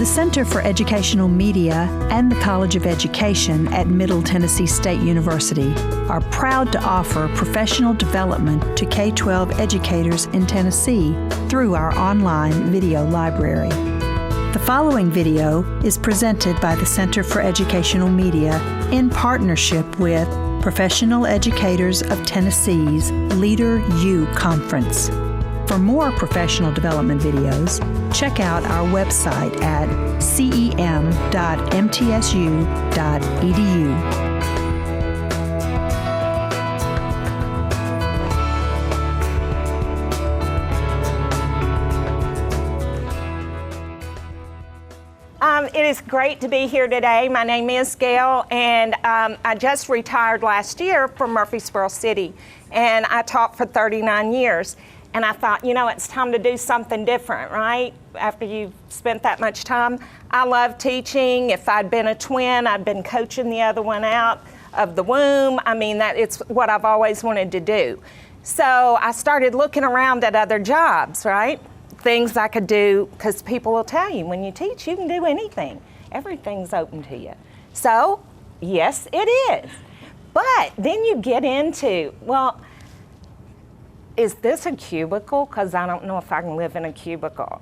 The Center for Educational Media and the College of Education at Middle Tennessee State University are proud to offer professional development to K-12 educators in Tennessee through our online video library. The following video is presented by the Center for Educational Media in partnership with Professional Educators of Tennessee's Leader U Conference. For more professional development videos, check out our website at cem.mtsu.edu. It is great to be here today. My name is Gail, and I just retired last year from Murfreesboro City, and I taught for 39 years. And I thought, it's time to do something different, right? After you've spent that much time. I love teaching. If I'd been a twin, I'd been coaching the other one out of the womb. It's what I've always wanted to do. So I started looking around at other jobs, right? Things I could do, because people will tell you, when you teach, you can do anything. Everything's open to you. So, yes, it is. But then you get into, is this a cubicle? Because I don't know if I can live in a cubicle.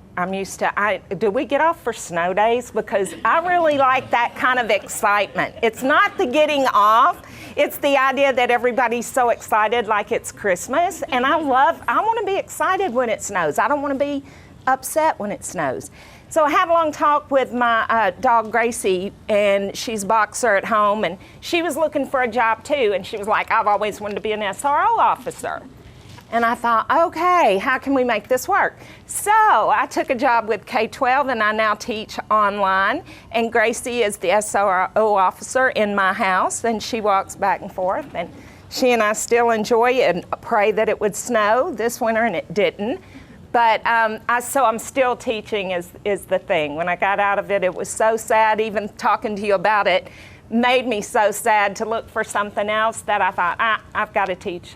Do we get off for snow days? Because I really like that kind of excitement. It's not the getting off, it's the idea that everybody's so excited like it's Christmas. And I want to be excited when it snows. I don't want to be upset when it snows. So I had a long talk with my dog Gracie, and she's a boxer at home, and she was looking for a job too. And she was like, I've always wanted to be an SRO officer. And I thought, okay, how can we make this work? So I took a job with K-12, and I now teach online. And Gracie is the SRO officer in my house, and she walks back and forth. And she and I still enjoy and pray that it would snow this winter, and it didn't. But so I'm still teaching is the thing. When I got out of it, it was so sad. Even talking to you about it made me so sad to look for something else that I thought, I've got to teach,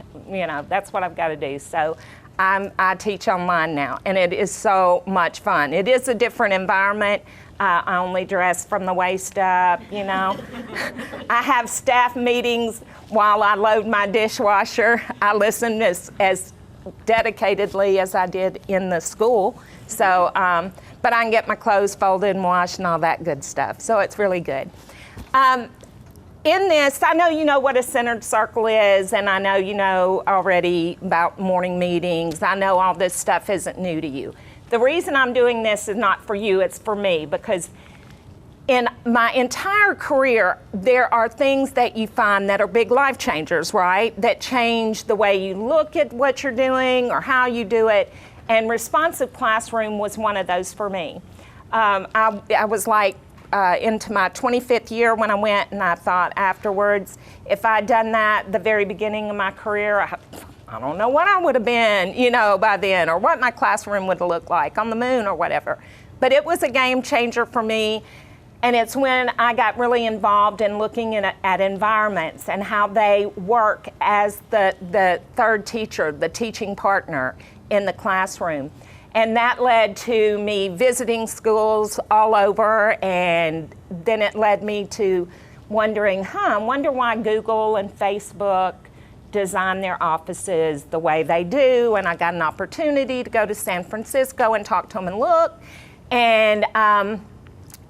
that's what I've got to do. So I teach online now, and it is so much fun. It is a different environment. I only dress from the waist up, I have staff meetings while I load my dishwasher. I listen as dedicatedly as I did in the school. So, but I can get my clothes folded and washed and all that good stuff. So it's really good. In this, I know you know what a centered circle is, and I know you know already about morning meetings. I know all this stuff isn't new to you. The reason I'm doing this is not for you, it's for me, because in my entire career, there are things that you find that are big life changers, right? That change the way you look at what you're doing or how you do it. And responsive classroom was one of those for me. I was like, into my 25th year when I went, and I thought afterwards, if I'd done that the very beginning of my career, I don't know what I would have been, by then, or what my classroom would have looked like on the moon or whatever. But it was a game changer for me, and it's when I got really involved in looking at environments and how they work as the third teacher, the teaching partner in the classroom. And that led to me visiting schools all over, and then it led me to wondering, I wonder why Google and Facebook design their offices the way they do. And I got an opportunity to go to San Francisco and talk to them and look. And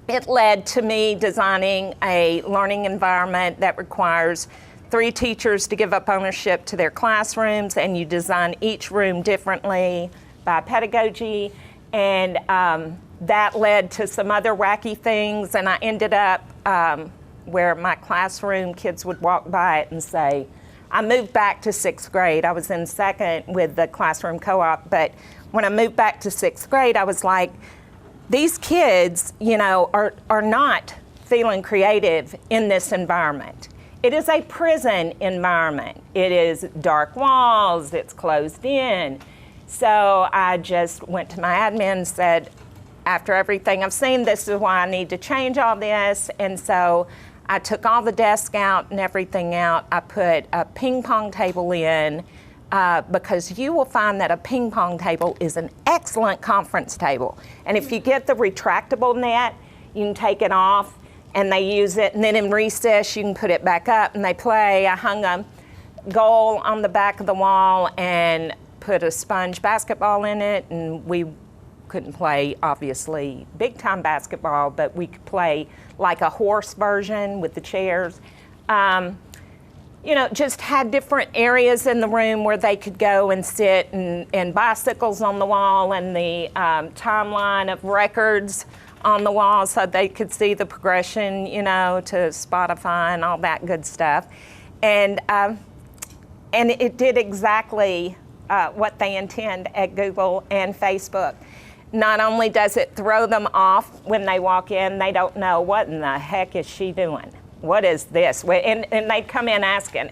it led to me designing a learning environment that requires 3 teachers to give up ownership to their classrooms, and you design each room differently by pedagogy, and that led to some other wacky things, and I ended up where my classroom kids would walk by it and say, I moved back to 6th grade. I was in 2nd with the classroom co-op, but when I moved back to 6th grade, I was like, these kids, are not feeling creative in this environment. It is a prison environment. It is dark walls, it's closed in. So I just went to my admin and said, after everything I've seen, this is why I need to change all this. And so I took all the desks out and everything out. I put a ping pong table in because you will find that a ping pong table is an excellent conference table. And if you get the retractable net, you can take it off and they use it, and then in recess you can put it back up and they play. I hung a goal on the back of the wall and put a sponge basketball in it, and we couldn't play, obviously, big-time basketball, but we could play like a horse version with the chairs. Just had different areas in the room where they could go and sit, and bicycles on the wall, and the timeline of records on the wall so they could see the progression, to Spotify and all that good stuff. And it did exactly what they intend at Google and Facebook. Not only does it throw them off when they walk in, they don't know, what in the heck is she doing? What is this? And they come in asking,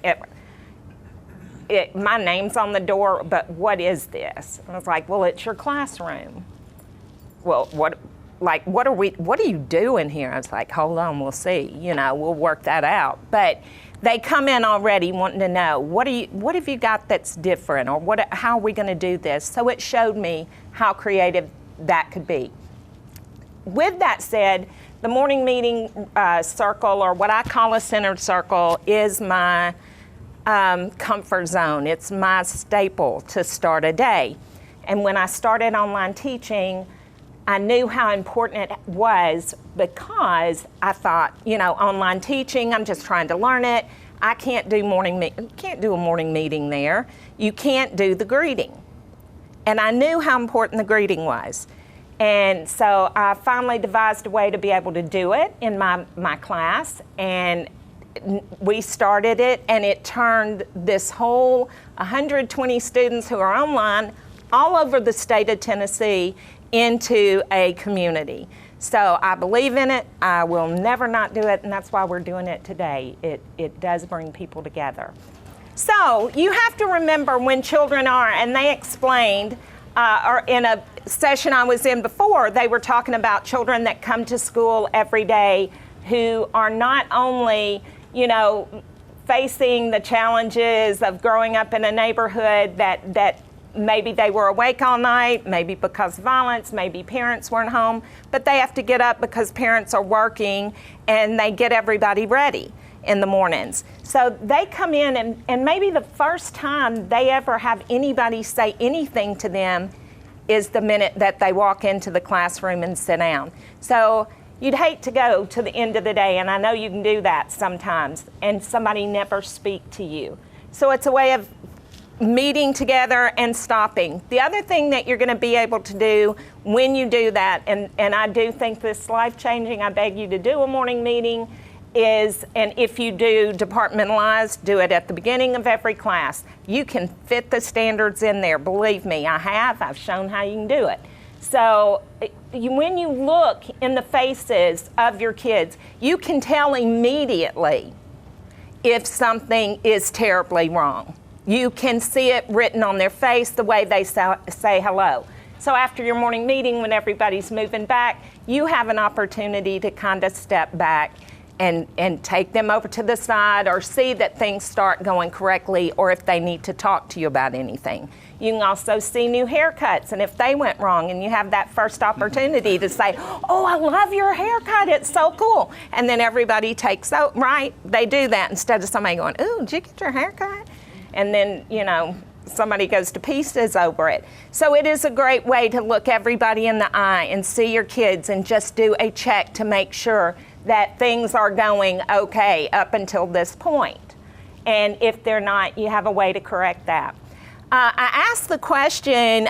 my name's on the door, but what is this? And I was like, well, it's your classroom. Well, what are you doing here? I was like, hold on, we'll see. We'll work that out. But they come in already wanting to know, what have you got that's different, or how are we going to do this? So it showed me how creative that could be. With that said, the morning meeting circle, or what I call a centered circle, is my comfort zone. It's my staple to start a day. And when I started online teaching, I knew how important it was, because I thought, online teaching, I'm just trying to learn it. I can't do a morning meeting there. You can't do the greeting. And I knew how important the greeting was. And so I finally devised a way to be able to do it in my class, and we started it, and it turned this whole 120 students who are online all over the state of Tennessee into a community. So I believe in it. I will never not do it, and that's why we're doing it today. It does bring people together. So you have to remember when children are, and they explained, or in a session I was in before, they were talking about children that come to school every day who are not only, facing the challenges of growing up in a neighborhood that maybe they were awake all night, maybe because of violence, maybe parents weren't home, but they have to get up because parents are working, and they get everybody ready in the mornings. So they come in, and maybe the first time they ever have anybody say anything to them is the minute that they walk into the classroom and sit down. So you'd hate to go to the end of the day, and I know you can do that sometimes, and somebody never speak to you. So it's a way of meeting together and stopping. The other thing that you're going to be able to do when you do that, and I do think this is life-changing, I beg you to do a morning meeting, is, and if you do departmentalized, do it at the beginning of every class. You can fit the standards in there. Believe me, I've shown how you can do it. So when you look in the faces of your kids, you can tell immediately if something is terribly wrong. You can see it written on their face, the way they say hello. So after your morning meeting, when everybody's moving back, you have an opportunity to kind of step back and take them over to the side, or see that things start going correctly, or if they need to talk to you about anything. You can also see new haircuts, and if they went wrong, and you have that first opportunity to say, oh, I love your haircut, it's so cool. And then everybody takes, oh, right, they do that instead of somebody going, ooh, did you get your haircut? And then, somebody goes to pieces over it. So it is a great way to look everybody in the eye and see your kids and just do a check to make sure that things are going okay up until this point. And if they're not, you have a way to correct that. I asked the question,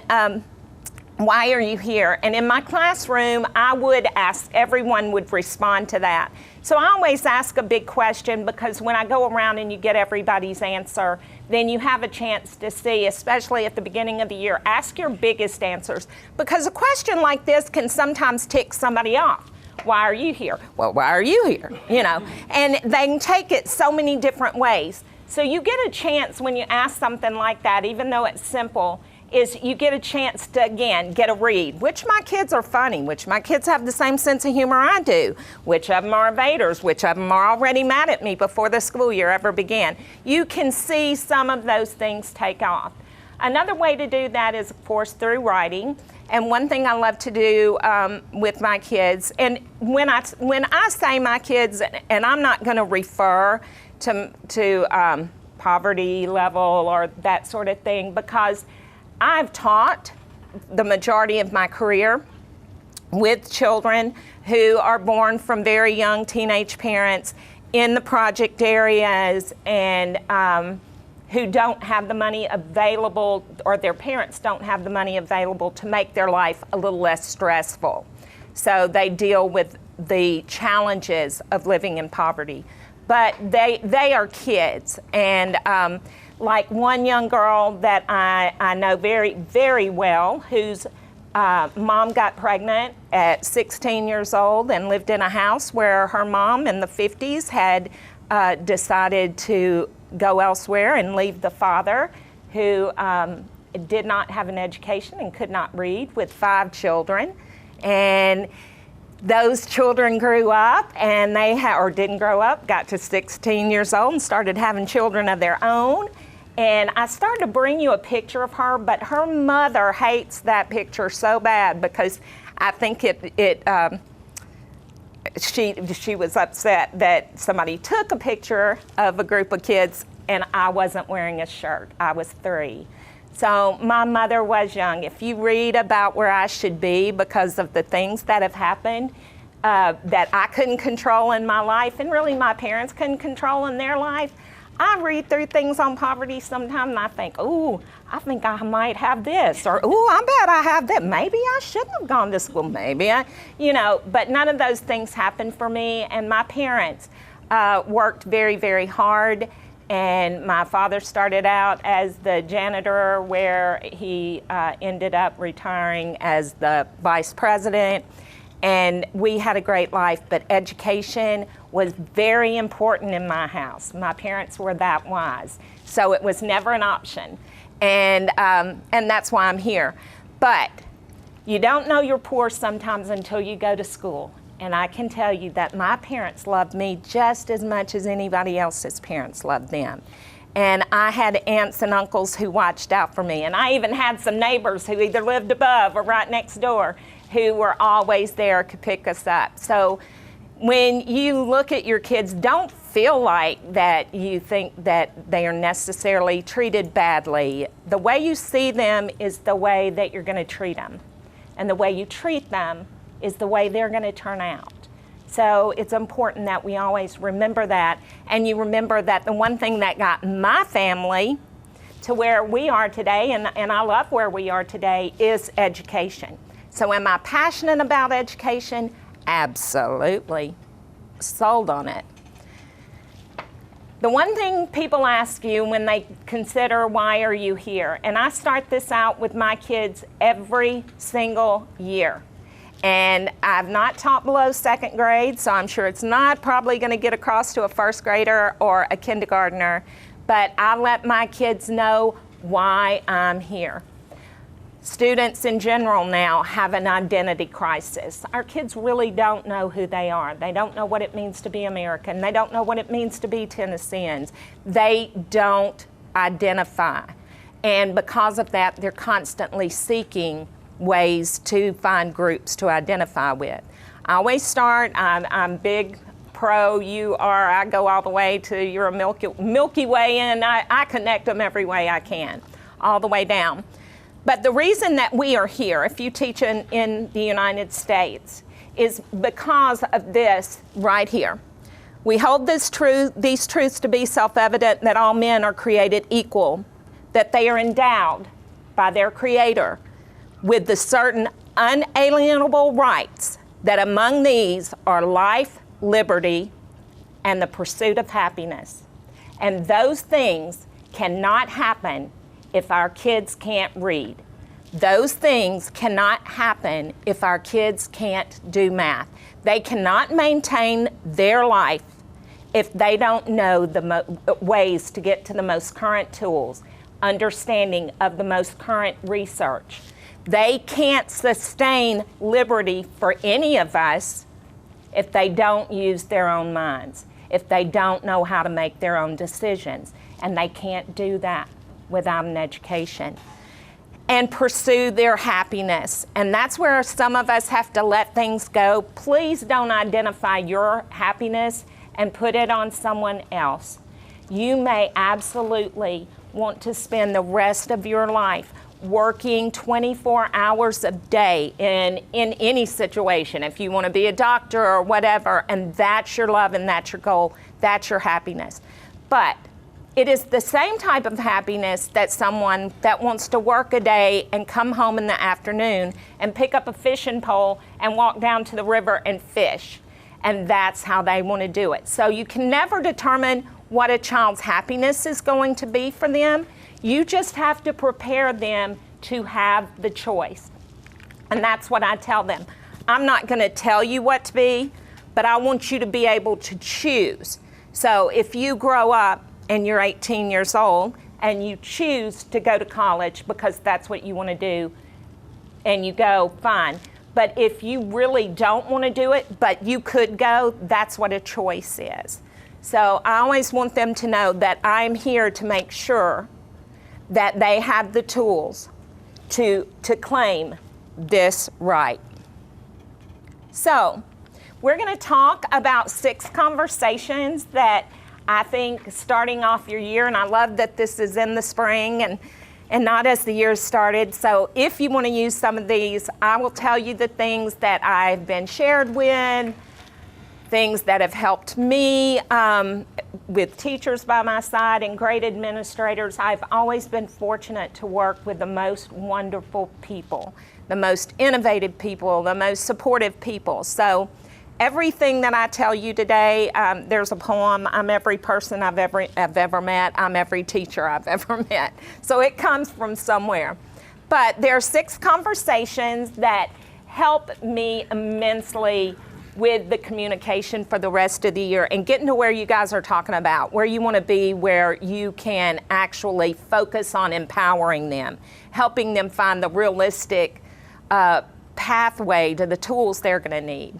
why are you here? And in my classroom, I would ask, everyone would respond to that. So I always ask a big question, because when I go around and you get everybody's answer, then you have a chance to see, especially at the beginning of the year, ask your biggest answers. Because a question like this can sometimes tick somebody off. Why are you here? Well, why are you here? And they can take it so many different ways. So you get a chance when you ask something like that, even though it's simple, is you get a chance to, again, get a read. Which my kids are funny, which my kids have the same sense of humor I do, which of them are evaders, which of them are already mad at me before the school year ever began. You can see some of those things take off. Another way to do that is, of course, through writing. And one thing I love to do with my kids, and when I say my kids, and I'm not going to refer to poverty level or that sort of thing, because I've taught the majority of my career with children who are born from very young teenage parents in the project areas, and who don't have the money available, or their parents don't have the money available to make their life a little less stressful. So they deal with the challenges of living in poverty. But they are kids. And like one young girl that I know very, very well, whose mom got pregnant at 16 years old and lived in a house where her mom in the 50s had decided to go elsewhere and leave the father, who did not have an education and could not read, with 5 children. And those children grew up, and or didn't grow up, got to 16 years old and started having children of their own. And I started to bring you a picture of her, but her mother hates that picture so bad, because I think she was upset that somebody took a picture of a group of kids and I wasn't wearing a shirt. I was 3. So my mother was young. If you read about where I should be because of the things that have happened that I couldn't control in my life, and really my parents couldn't control in their life, I read through things on poverty sometimes and I think, ooh, I think I might have this, or ooh, I bet I have that. Maybe I shouldn't have gone to school. Maybe but none of those things happened for me. And my parents worked very, very hard. And my father started out as the janitor, where he ended up retiring as the vice president. And we had a great life, but education was very important in my house. My parents were that wise, so it was never an option. And that's why I'm here. But you don't know you're poor sometimes until you go to school. And I can tell you that my parents loved me just as much as anybody else's parents loved them. And I had aunts and uncles who watched out for me. And I even had some neighbors who either lived above or right next door who were always there to pick us up. So when you look at your kids, don't feel like that you think that they are necessarily treated badly. The way you see them is the way that you're going to treat them. And the way you treat them is the way they're going to turn out. So it's important that we always remember that. And you remember that the one thing that got my family to where we are today, and I love where we are today, is education. So am I passionate about education? Absolutely. Sold on it. The one thing people ask you when they consider why are you here, and I start this out with my kids every single year. And I've not taught below 2nd grade, so I'm sure it's not probably going to get across to a 1st grader or a kindergartner, but I let my kids know why I'm here. Students in general now have an identity crisis. Our kids really don't know who they are. They don't know what it means to be American. They don't know what it means to be Tennesseans. They don't identify. And because of that, they're constantly seeking ways to find groups to identify with. I always start, I'm big pro, you are, I go all the way to you're a Milky Way, and I connect them every way I can, all the way down. But the reason that we are here, if you teach in the United States, is because of this right here. We hold these truths to be self-evident, that all men are created equal, that they are endowed by their Creator with the certain unalienable rights, that among these are life, liberty, and the pursuit of happiness. And those things cannot happen if our kids can't read. Those things cannot happen if our kids can't do math. They cannot maintain their life if they don't know the ways to get to the most current tools, understanding of the most current research. They can't sustain liberty for any of us if they don't use their own minds, if they don't know how to make their own decisions, and they can't do that without an education, and pursue their happiness. And that's where some of us have to let things go. Please don't identify your happiness and put it on someone else. You may absolutely want to spend the rest of your life working 24 hours a day in any situation, if you want to be a doctor or whatever, and that's your love and that's your goal, that's your happiness. But it is the same type of happiness that someone that wants to work a day and come home in the afternoon and pick up a fishing pole and walk down to the river and fish. And that's how they want to do it. So you can never determine what a child's happiness is going to be for them. You just have to prepare them to have the choice. And that's what I tell them. I'm not going to tell you what to be, but I want you to be able to choose. So if you grow up and you're 18 years old and you choose to go to college because that's what you want to do, and you go, fine. But if you really don't want to do it, but you could go, that's what a choice is. So I always want them to know that I'm here to make sure that they have the tools to claim this right. So we're going to talk about 6 conversations that I think starting off your year, and I love that this is in the spring and not as the year started. So if you want to use some of these, I will tell you the things that I've been shared with, things that have helped me with teachers by my side and great administrators. I've always been fortunate to work with the most wonderful people, the most innovative people, the most supportive people. So everything that I tell you today, there's a poem, I'm every person I've ever met, I'm every teacher I've ever met. So it comes from somewhere. But there are 6 conversations that help me immensely with the communication for the rest of the year and getting to where you guys are talking about, where you want to be, where you can actually focus on empowering them, helping them find the realistic pathway to the tools they're going to need.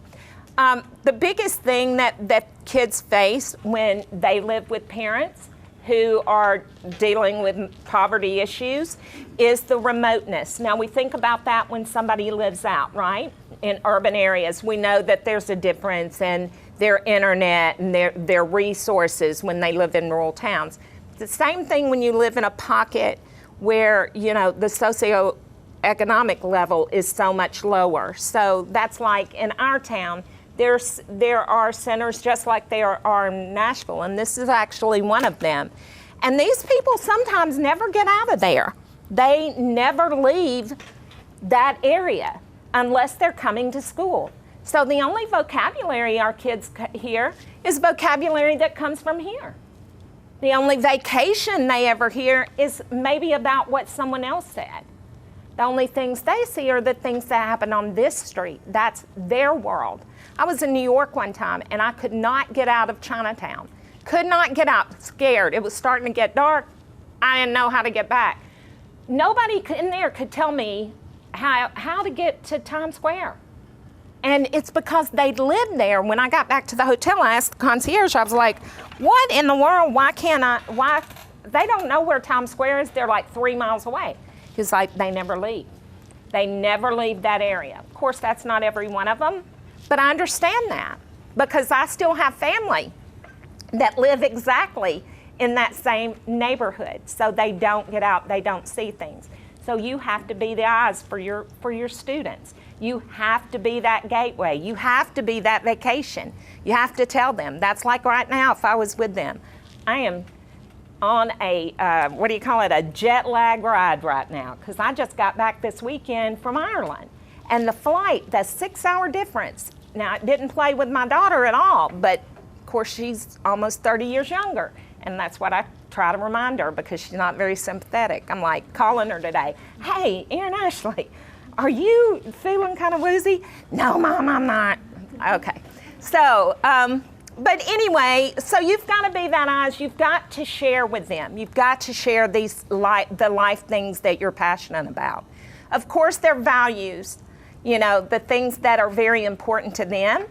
The biggest thing that kids face when they live with parents who are dealing with poverty issues is the remoteness. Now we think about that when somebody lives out, right? In urban areas, we know that there's a difference in their internet and their resources when they live in rural towns. The same thing when you live in a pocket where, you know, the socioeconomic level is so much lower. So that's like in our town, there are centers just like there are in Nashville, and this is actually one of them. And these people sometimes never get out of there. They never leave that area unless they're coming to school. So the only vocabulary our kids hear is vocabulary that comes from here. The only vacation they ever hear is maybe about what someone else said. The only things they see are the things that happen on this street. That's their world. I was in New York one time and I could not get out of Chinatown. Could not get out, scared. It was starting to get dark. I didn't know how to get back. Nobody in there could tell me how to get to Times Square. And it's because they'd lived there. When I got back to the hotel, I asked the concierge, I was like, what in the world, why they don't know where Times Square is, they're like 3 miles away. He's like, they never leave. They never leave that area. Of course, that's not every one of them, but I understand that because I still have family that live exactly in that same neighborhood. So they don't get out, they don't see things. So you have to be the eyes for your students. You have to be that gateway. You have to be that vacation. You have to tell them. That's like right now, if I was with them. I am on a, a jet lag ride right now, because I just got back this weekend from Ireland. And the flight, the 6-hour difference. Now, it didn't play with my daughter at all, but of course she's almost 30 years younger. And that's what I try to remind her because she's not very sympathetic. I'm like calling her today. Hey, Erin Ashley, are you feeling kind of woozy? No, Mom, I'm not. Okay. So, but anyway, so you've got to be that eyes. You've got to share with them. You've got to share the life things that you're passionate about. Of course, their values, you know, the things that are very important to them.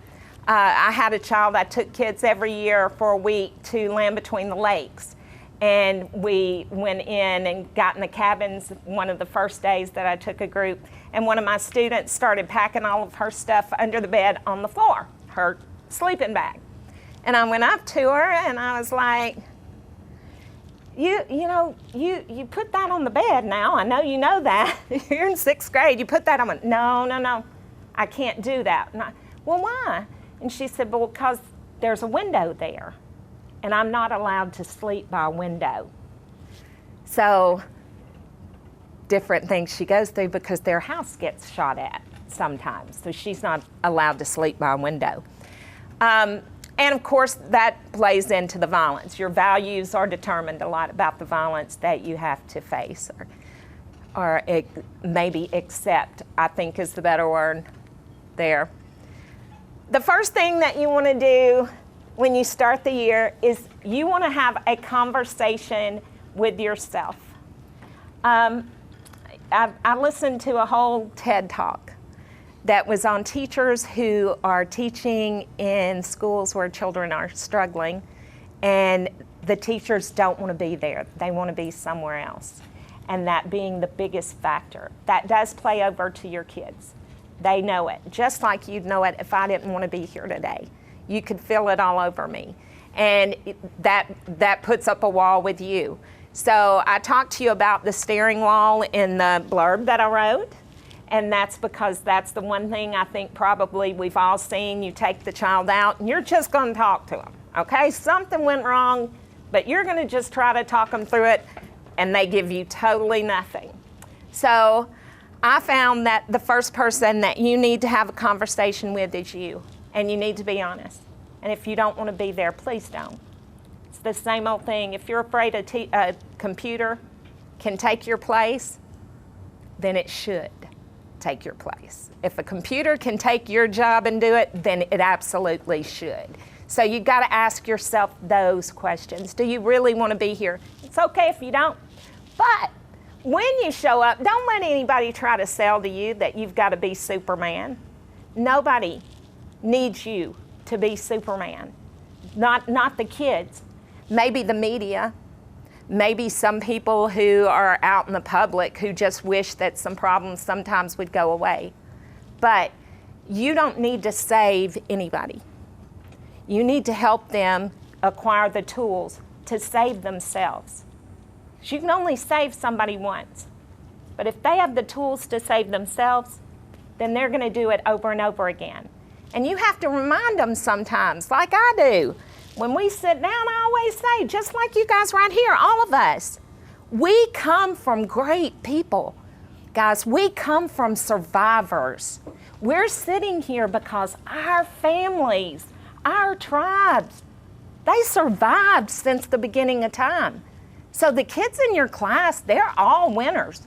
I had a child, I took kids every year for a week to Land Between the Lakes. And we went in and got in the cabins one of the first days that I took a group. And one of my students started packing all of her stuff under the bed on the floor, her sleeping bag. And I went up to her and I was like, you put that on the bed now. I know you know that. You're in 6th grade. You put that on. No. I can't do that. Well, why? And she said, well, because there's a window there. And I'm not allowed to sleep by a window. So different things she goes through because their house gets shot at sometimes. So she's not allowed to sleep by a window. And of course, that plays into the violence. Your values are determined a lot about the violence that you have to face or maybe accept, I think is the better word there. The first thing that you want to do when you start the year is you want to have a conversation with yourself. I listened to a whole TED Talk that was on teachers who are teaching in schools where children are struggling, and the teachers don't want to be there. They want to be somewhere else. And that being the biggest factor. That does play over to your kids. They know it, just like you'd know it if I didn't want to be here today. You could feel it all over me. And that puts up a wall with you. So I talked to you about the staring wall in the blurb that I wrote. And that's because that's the one thing I think probably we've all seen. You take the child out and you're just going to talk to them. Okay, something went wrong, but you're going to just try to talk them through it, and they give you totally nothing. So I found that the first person that you need to have a conversation with is you, and you need to be honest. And if you don't want to be there, please don't. It's the same old thing. If you're afraid a computer can take your place, then it should take your place. If a computer can take your job and do it, then it absolutely should. So you've got to ask yourself those questions. Do you really want to be here? It's okay if you don't. But when you show up, don't let anybody try to sell to you that you've got to be Superman. Nobody needs you to be Superman. Not the kids. Maybe the media. Maybe some people who are out in the public who just wish that some problems sometimes would go away. But you don't need to save anybody. You need to help them acquire the tools to save themselves. You can only save somebody once. But if they have the tools to save themselves, then they're going to do it over and over again. And you have to remind them sometimes, like I do. When we sit down, I always say, just like you guys right here, all of us, we come from great people. Guys, we come from survivors. We're sitting here because our families, our tribes, they survived since the beginning of time. So the kids in your class, they're all winners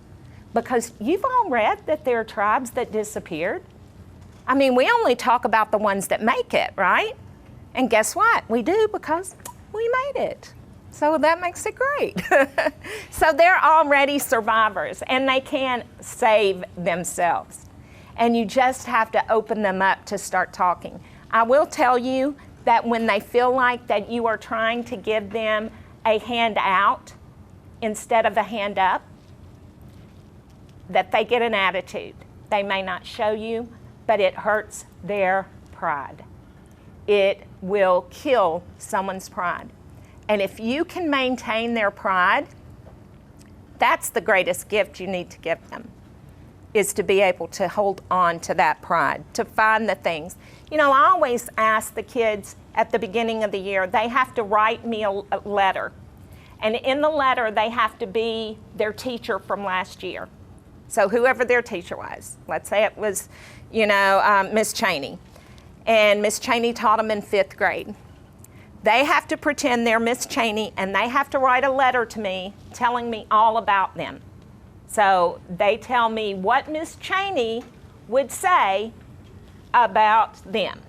because you've all read that there are tribes that disappeared. I mean, we only talk about the ones that make it, right? And guess what? We do because we made it. So that makes it great. So they're already survivors and they can save themselves. And you just have to open them up to start talking. I will tell you that when they feel like that you are trying to give them a hand out instead of a hand up, that they get an attitude. They may not show you, but it hurts their pride. It will kill someone's pride. And if you can maintain their pride, that's the greatest gift you need to give them, is to be able to hold on to that pride, to find the things. You know, I always ask the kids at the beginning of the year, they have to write me a letter. And in the letter, they have to be their teacher from last year. So whoever their teacher was, let's say it was, Miss Cheney. And Miss Cheney taught them in 5th grade. They have to pretend they're Miss Cheney and they have to write a letter to me telling me all about them. So they tell me what Miss Cheney would say about them.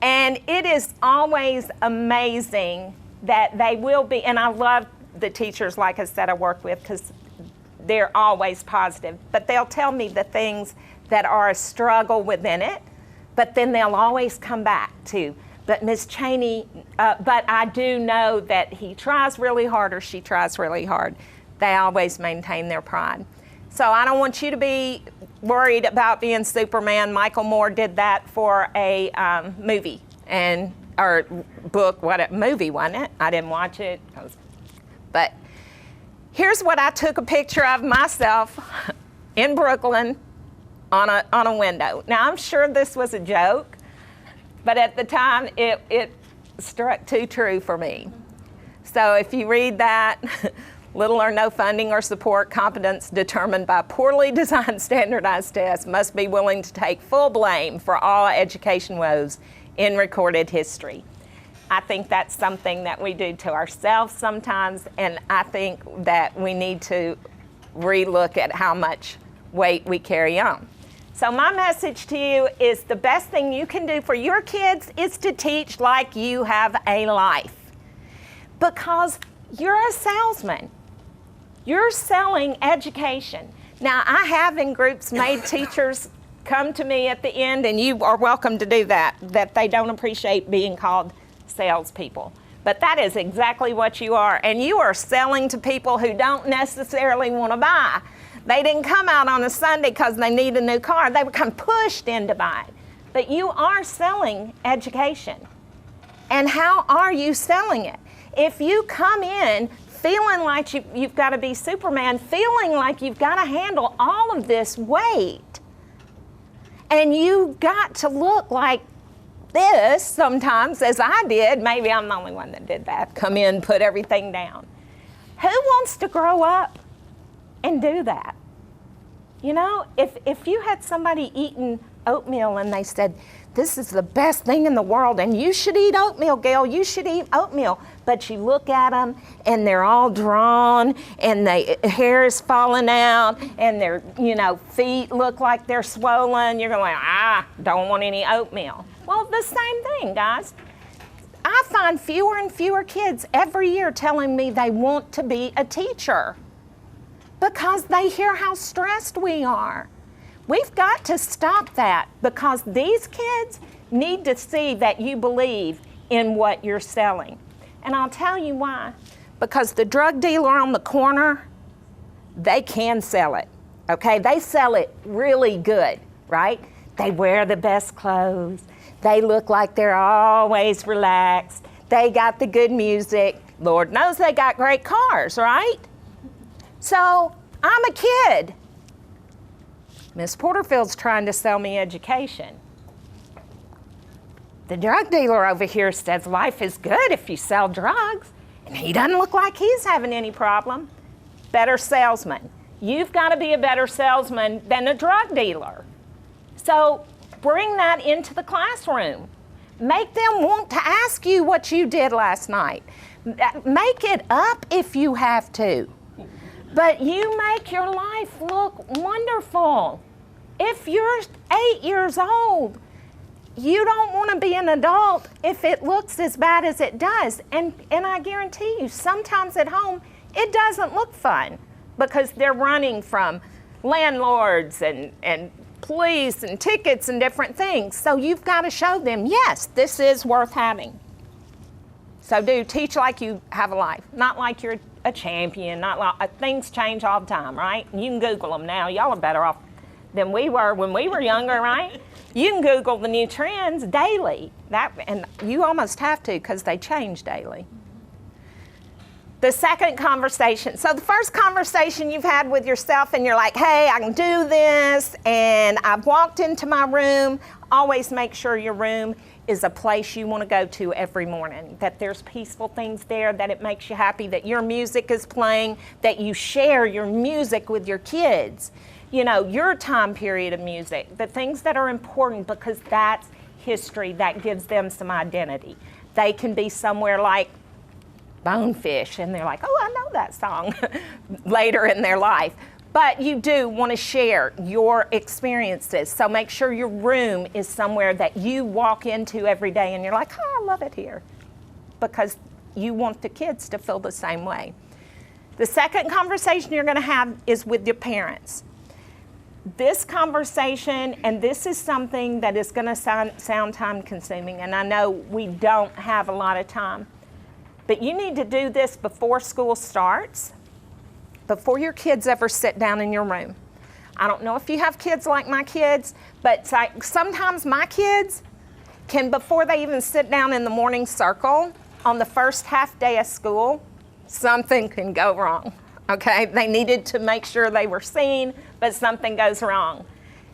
And it is always amazing that they will be, and I love the teachers, like I said, I work with because they're always positive, but they'll tell me the things that are a struggle within it, but then they'll always come back to, But Miss Cheney, but I do know that he tries really hard or she tries really hard. They always maintain their pride. So I don't want you to be worried about being Superman. Michael Moore did that for a movie or book, movie, wasn't it? I didn't watch it. But here's what I took a picture of myself in Brooklyn on a window. Now I'm sure this was a joke, but at the time it struck too true for me. So if you read that, little or no funding or support, competence determined by poorly designed standardized tests, must be willing to take full blame for all education woes in recorded history. I think that's something that we do to ourselves sometimes, and I think that we need to relook at how much weight we carry on. So my message to you is the best thing you can do for your kids is to teach like you have a life. Because you're a salesman. You're selling education. Now, I have in groups made teachers come to me at the end, and you are welcome to do that they don't appreciate being called salespeople. But that is exactly what you are. And you are selling to people who don't necessarily want to buy. They didn't come out on a Sunday because they need a new car. They were kind of pushed into buying. But you are selling education. And how are you selling it? If you come in feeling like you've got to be Superman, feeling like you've got to handle all of this weight, and you got to look like this sometimes, as I did. Maybe I'm the only one that did that. Come in, put everything down. Who wants to grow up and do that? You know, if you had somebody eating oatmeal and they said, this is the best thing in the world and you should eat oatmeal, Gail, you should eat oatmeal. But you look at them and they're all drawn and their hair is falling out and their, feet look like they're swollen. You're going, don't want any oatmeal. Well, the same thing, guys. I find fewer and fewer kids every year telling me they want to be a teacher because they hear how stressed we are. We've got to stop that because these kids need to see that you believe in what you're selling. And I'll tell you why. Because the drug dealer on the corner, they can sell it, okay? They sell it really good, right? They wear the best clothes. They look like they're always relaxed. They got the good music. Lord knows they got great cars, right? So I'm a kid. Miss Porterfield's trying to sell me education. The drug dealer over here says life is good if you sell drugs, and he doesn't look like he's having any problem. Better salesman. You've got to be a better salesman than a drug dealer. So bring that into the classroom. Make them want to ask you what you did last night. Make it up if you have to. But you make your life look wonderful. If you're 8 years old, you don't want to be an adult if it looks as bad as it does. And I guarantee you, sometimes at home, it doesn't look fun because they're running from landlords and police and tickets and different things. So you've got to show them, yes, this is worth having. So teach like you have a life, not like you're a champion, not like, things change all the time, right? You can Google them now. Y'all are better off than we were when we were younger, right? You can Google the new trends daily. And you almost have to because they change daily. The second conversation. So the first conversation you've had with yourself and you're like, hey, I can do this, and I've walked into my room. Always make sure your room is a place you want to go to every morning, that there's peaceful things there, that it makes you happy, that your music is playing, that you share your music with your kids. Your time period of music, the things that are important, because that's history that gives them some identity. They can be somewhere like Bonefish, and they're like, oh, I know that song later in their life. But you do want to share your experiences. So make sure your room is somewhere that you walk into every day and you're like, oh, I love it here. Because you want the kids to feel the same way. The second conversation you're going to have is with your parents. this conversation, and this is something that is going to sound time consuming, and I know we don't have a lot of time, but you need to do this before school starts, before your kids ever sit down in your room. I don't know if you have kids like my kids, but sometimes my kids can, before they even sit down in the morning circle on the first half day of school, something can go wrong, okay? They needed to make sure they were seen, but something goes wrong.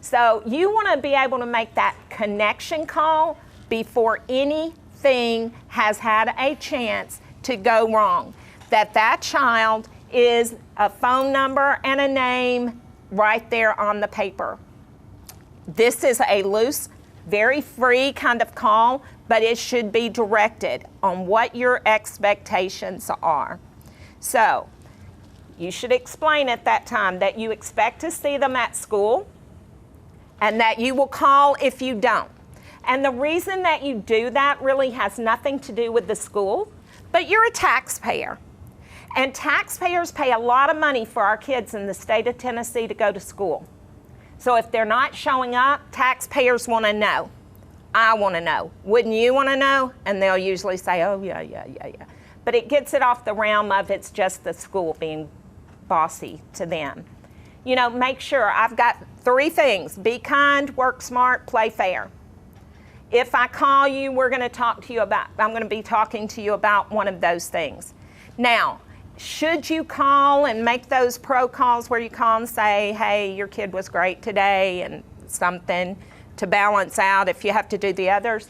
So you want to be able to make that connection call before anything has had a chance to go wrong. That child is a phone number and a name right there on the paper. This is a loose, very free kind of call, but it should be directed on what your expectations are. So you should explain at that time that you expect to see them at school and that you will call if you don't. And the reason that you do that really has nothing to do with the school, but you're a taxpayer. And taxpayers pay a lot of money for our kids in the state of Tennessee to go to school. So if they're not showing up, taxpayers want to know. I want to know. Wouldn't you want to know? And they'll usually say, oh, yeah. But it gets it off the realm of it's just the school being bossy to them. You know, make sure. I've got 3 things. Be kind, work smart, play fair. If I call you, I'm going to be talking to you about one of those things. Now, should you call and make those pro calls where you call and say, hey, your kid was great today and something to balance out if you have to do the others?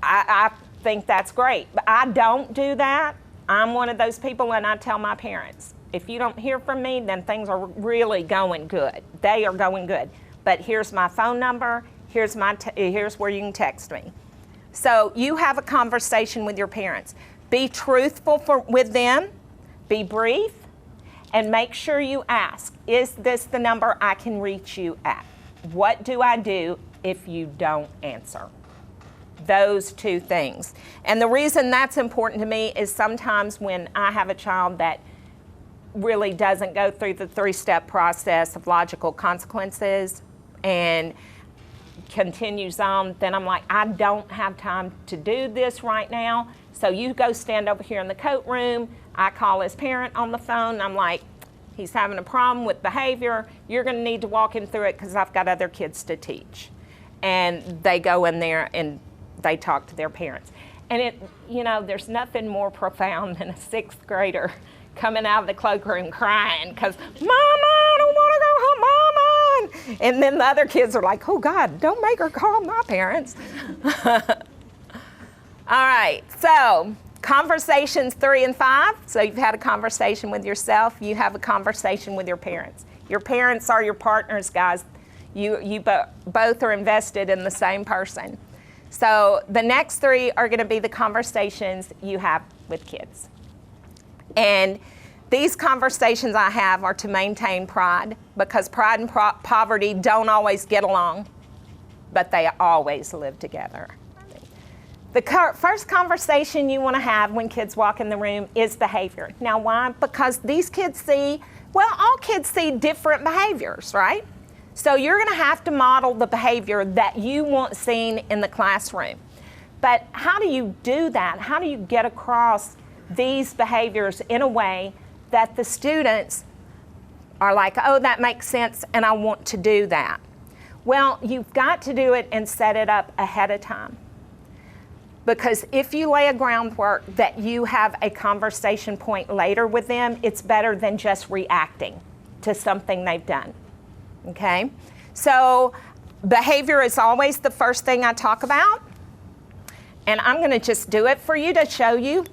I think that's great. But I don't do that. I'm one of those people, and I tell my parents, if you don't hear from me, then things are really going good. They are going good. But here's my phone number. Here's where you can text me. So you have a conversation with your parents. Be truthful with them. Be brief, and make sure you ask, is this the number I can reach you at? What do I do if you don't answer? Those 2 things. And the reason that's important to me is sometimes when I have a child that really doesn't go through the 3-step process of logical consequences and continues on, then I'm like, I don't have time to do this right now. So you go stand over here in the coat room. I call his parent on the phone. And I'm like, he's having a problem with behavior. You're going to need to walk him through it because I've got other kids to teach. And they go in there and they talk to their parents. And there's nothing more profound than a 6th grader coming out of the cloakroom crying because, Mama, I don't want to go home, Mama. And then the other kids are like, oh God, don't make her call my parents. All right, so conversations 3 and 5. So you've had a conversation with yourself. You have a conversation with your parents. Your parents are your partners, guys. You both are invested in the same person. So the next 3 are going to be the conversations you have with kids. And these conversations I have are to maintain pride, because pride and poverty don't always get along, but they always live together. The first conversation you want to have when kids walk in the room is behavior. Now, why? Because these kids all kids see different behaviors, right? So you're going to have to model the behavior that you want seen in the classroom. But how do you do that? How do you get across these behaviors in a way that the students are like, oh, that makes sense, and I want to do that? Well, you've got to do it and set it up ahead of time. Because if you lay a groundwork that you have a conversation point later with them, it's better than just reacting to something they've done, okay? So behavior is always the first thing I talk about. And I'm gonna just do it for you to show you.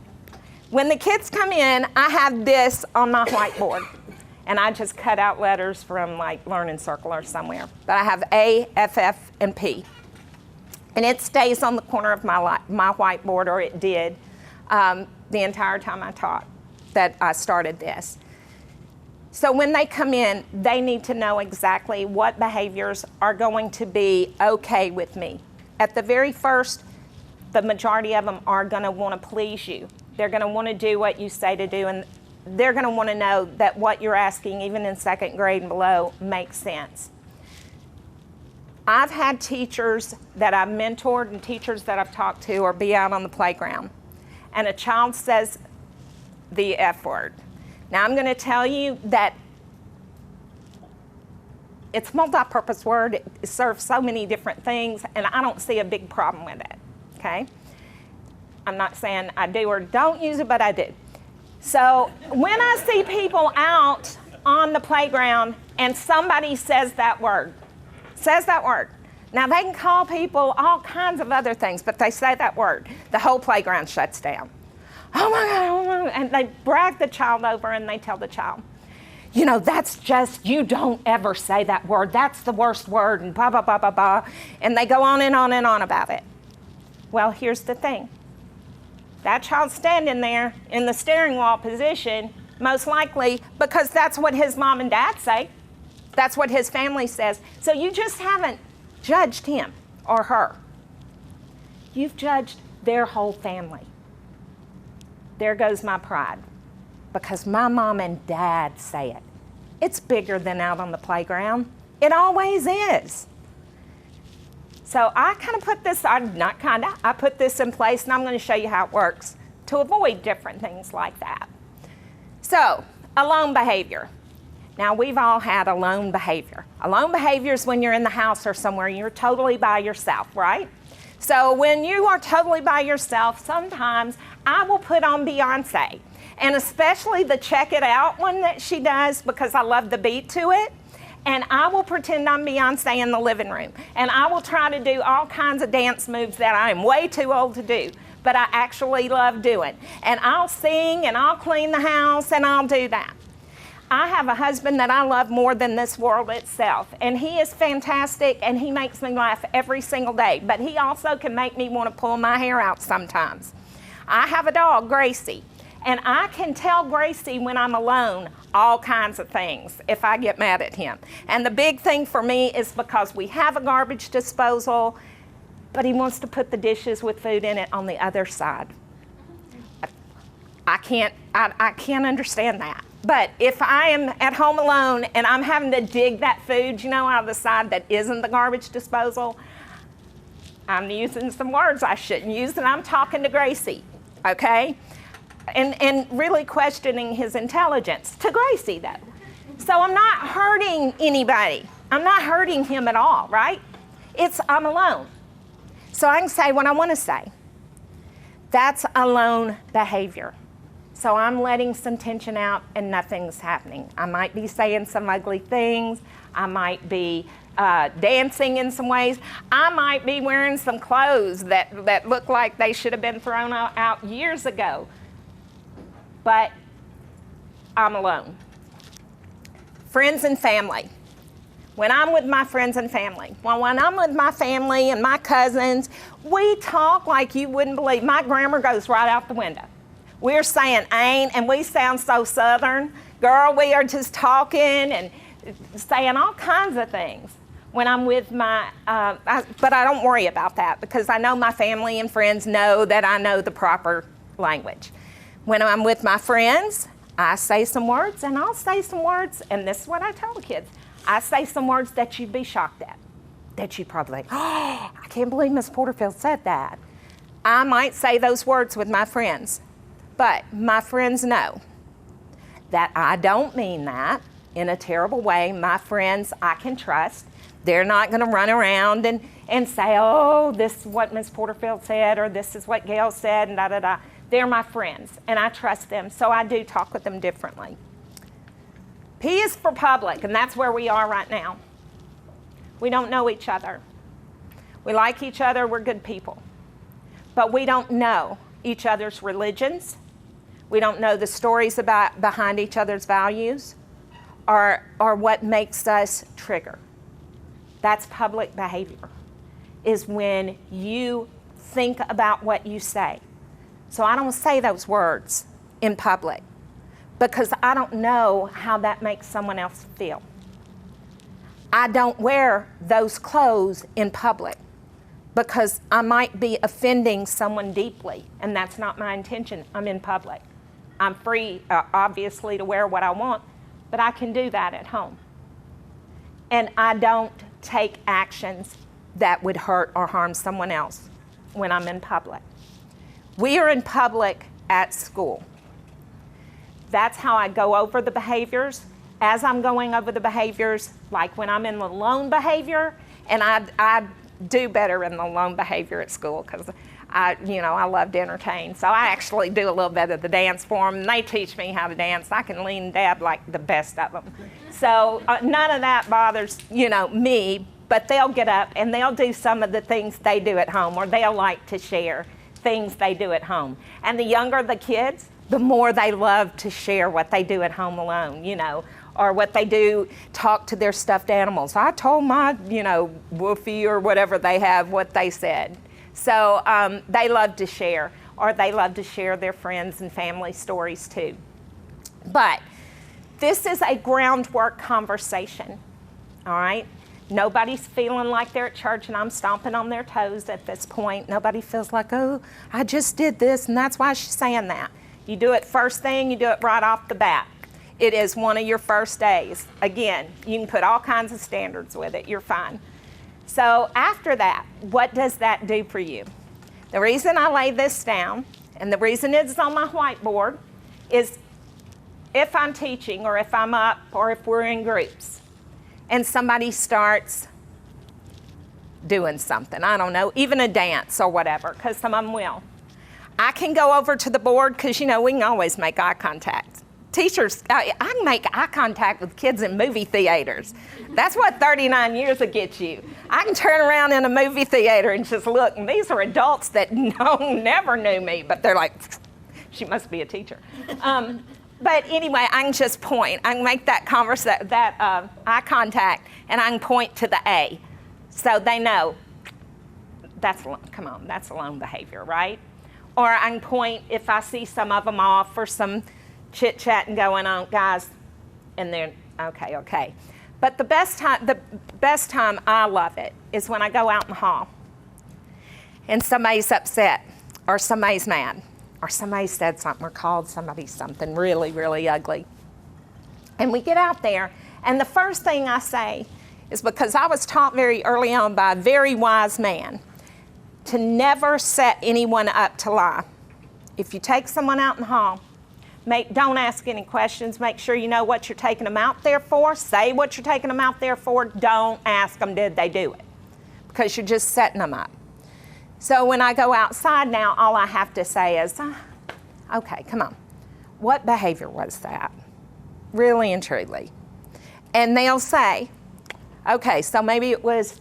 When the kids come in, I have this on my whiteboard. And I just cut out letters from like Learning Circle or somewhere. But I have A, F, F, and P. And it stays on the corner of my whiteboard, or it did, the entire time I taught that I started this. So when they come in, they need to know exactly what behaviors are going to be okay with me. At the very first, the majority of them are going to want to please you. They're going to want to do what you say to do, and they're going to want to know that what you're asking, even in 2nd grade and below, makes sense. I've had teachers that I've mentored and teachers that I've talked to or be out on the playground, and a child says the F word. Now I'm going to tell you that it's a multi-purpose word. It serves so many different things, and I don't see a big problem with it, okay? I'm not saying I do or don't use it, but I do. So when I see people out on the playground and somebody says that word, now they can call people all kinds of other things, but they say that word, the whole playground shuts down. Oh my God, oh my God. And they drag the child over and they tell the child, you know, that's just, you don't ever say that word. That's the worst word, and blah, blah, blah, blah, blah. And they go on and on and on about it. Well, here's the thing. That child's standing there in the steering wheel position, most likely because that's what his mom and dad say. That's what his family says. So you just haven't judged him or her. You've judged their whole family. There goes my pride, because my mom and dad say it. It's bigger than out on the playground. It always is. So I kind of put this, I put this in place, and I'm going to show you how it works to avoid different things like that. So, alone behavior. Now, we've all had alone behavior. Alone behavior is when you're in the house or somewhere, you're totally by yourself, right? So when you are totally by yourself, sometimes I will put on Beyonce, and especially the Check It Out one that she does, because I love the beat to it. And I will pretend I'm Beyonce in the living room. And I will try to do all kinds of dance moves that I am way too old to do, but I actually love doing. And I'll sing and I'll clean the house and I'll do that. I have a husband that I love more than this world itself. And he is fantastic, and he makes me laugh every single day. But he also can make me want to pull my hair out sometimes. I have a dog, Gracie. And I can tell Gracie when I'm alone all kinds of things if I get mad at him. And the big thing for me is because we have a garbage disposal, but he wants to put the dishes with food in it on the other side. I can't understand that. But if I am at home alone and I'm having to dig that food, you know, out of the side that isn't the garbage disposal, I'm using some words I shouldn't use, and I'm talking to Gracie, okay? And really questioning his intelligence, to Gracie though. So I'm not hurting anybody. I'm not hurting him at all, right? I'm alone. So I can say what I want to say. That's alone behavior. So I'm letting some tension out and nothing's happening. I might be saying some ugly things. I might be dancing in some ways. I might be wearing some clothes that look like they should have been thrown out years ago. But I'm alone. Friends and family. When I'm with my friends and family, when I'm with my family and my cousins, we talk like you wouldn't believe. My grammar goes right out the window. We're saying ain't, and we sound so Southern. Girl, we are just talking and saying all kinds of things when I'm with my, but I don't worry about that because I know my family and friends know that I know the proper language. When I'm with my friends, I say some words, and I'll say some words, and this is what I tell the kids. I say some words that you'd be shocked at, that you'd probably think, oh, I can't believe Miss Porterfield said that. I might say those words with my friends, but my friends know that I don't mean that in a terrible way. My friends I can trust. They're not going to run around and say, oh, this is what Miss Porterfield said, or this is what Gail said, and da-da-da. They're my friends, and I trust them, so I do talk with them differently. P is for public, and that's where we are right now. We don't know each other. We like each other, we're good people. But we don't know each other's religions. We don't know the stories behind each other's values or what makes us trigger. That's public behavior, is when you think about what you say. So I don't say those words in public because I don't know how that makes someone else feel. I don't wear those clothes in public because I might be offending someone deeply, and that's not my intention. I'm in public. I'm free, obviously, to wear what I want, but I can do that at home. And I don't take actions that would hurt or harm someone else when I'm in public. We are in public at school. That's how I go over the behaviors. As I'm going over the behaviors, like when I'm in the lone behavior, and I do better in the lone behavior at school because I love to entertain. So I actually do a little bit of the dance for them. And they teach me how to dance. I can lean and dab like the best of them. So none of that bothers, me, but they'll get up and they'll do some of the things they do at home, or they'll like to share things they do at home. And the younger the kids, the more they love to share what they do at home alone, or what they do, talk to their stuffed animals. I told my, Woofy or whatever they have, what they said. So they love to share, or they love to share their friends and family stories too. But this is a groundwork conversation, all right? Nobody's feeling like they're at church and I'm stomping on their toes at this point. Nobody feels like, oh, I just did this and that's why she's saying that. You do it first thing, you do it right off the bat. It is one of your first days. Again, you can put all kinds of standards with it, you're fine. So after that, what does that do for you? The reason I lay this down, and the reason it's on my whiteboard, is if I'm teaching or if I'm up or if we're in groups and somebody starts doing something, I don't know, even a dance or whatever, because some of them will. I can go over to the board because, we can always make eye contact. Teachers, I can make eye contact with kids in movie theaters. That's what 39 years will get you. I can turn around in a movie theater and just look, and these are adults that never knew me, but they're like, she must be a teacher. But anyway, I can just point. I can make that eye contact, and I can point to the A. So they know, that's alone behavior, right? Or I can point if I see some of them off for some chit-chatting going on, guys, and they're, okay. But the best time I love it is when I go out in the hall and somebody's upset or somebody's mad or somebody said something or called somebody something really, really ugly. And we get out there, and the first thing I say is, because I was taught very early on by a very wise man to never set anyone up to lie. If you take someone out in the hall, don't ask any questions. Make sure you know what you're taking them out there for. Say what you're taking them out there for. Don't ask them, did they do it? Because you're just setting them up. So when I go outside now, all I have to say is, okay, come on. What behavior was that? Really and truly. And they'll say, okay, so maybe it was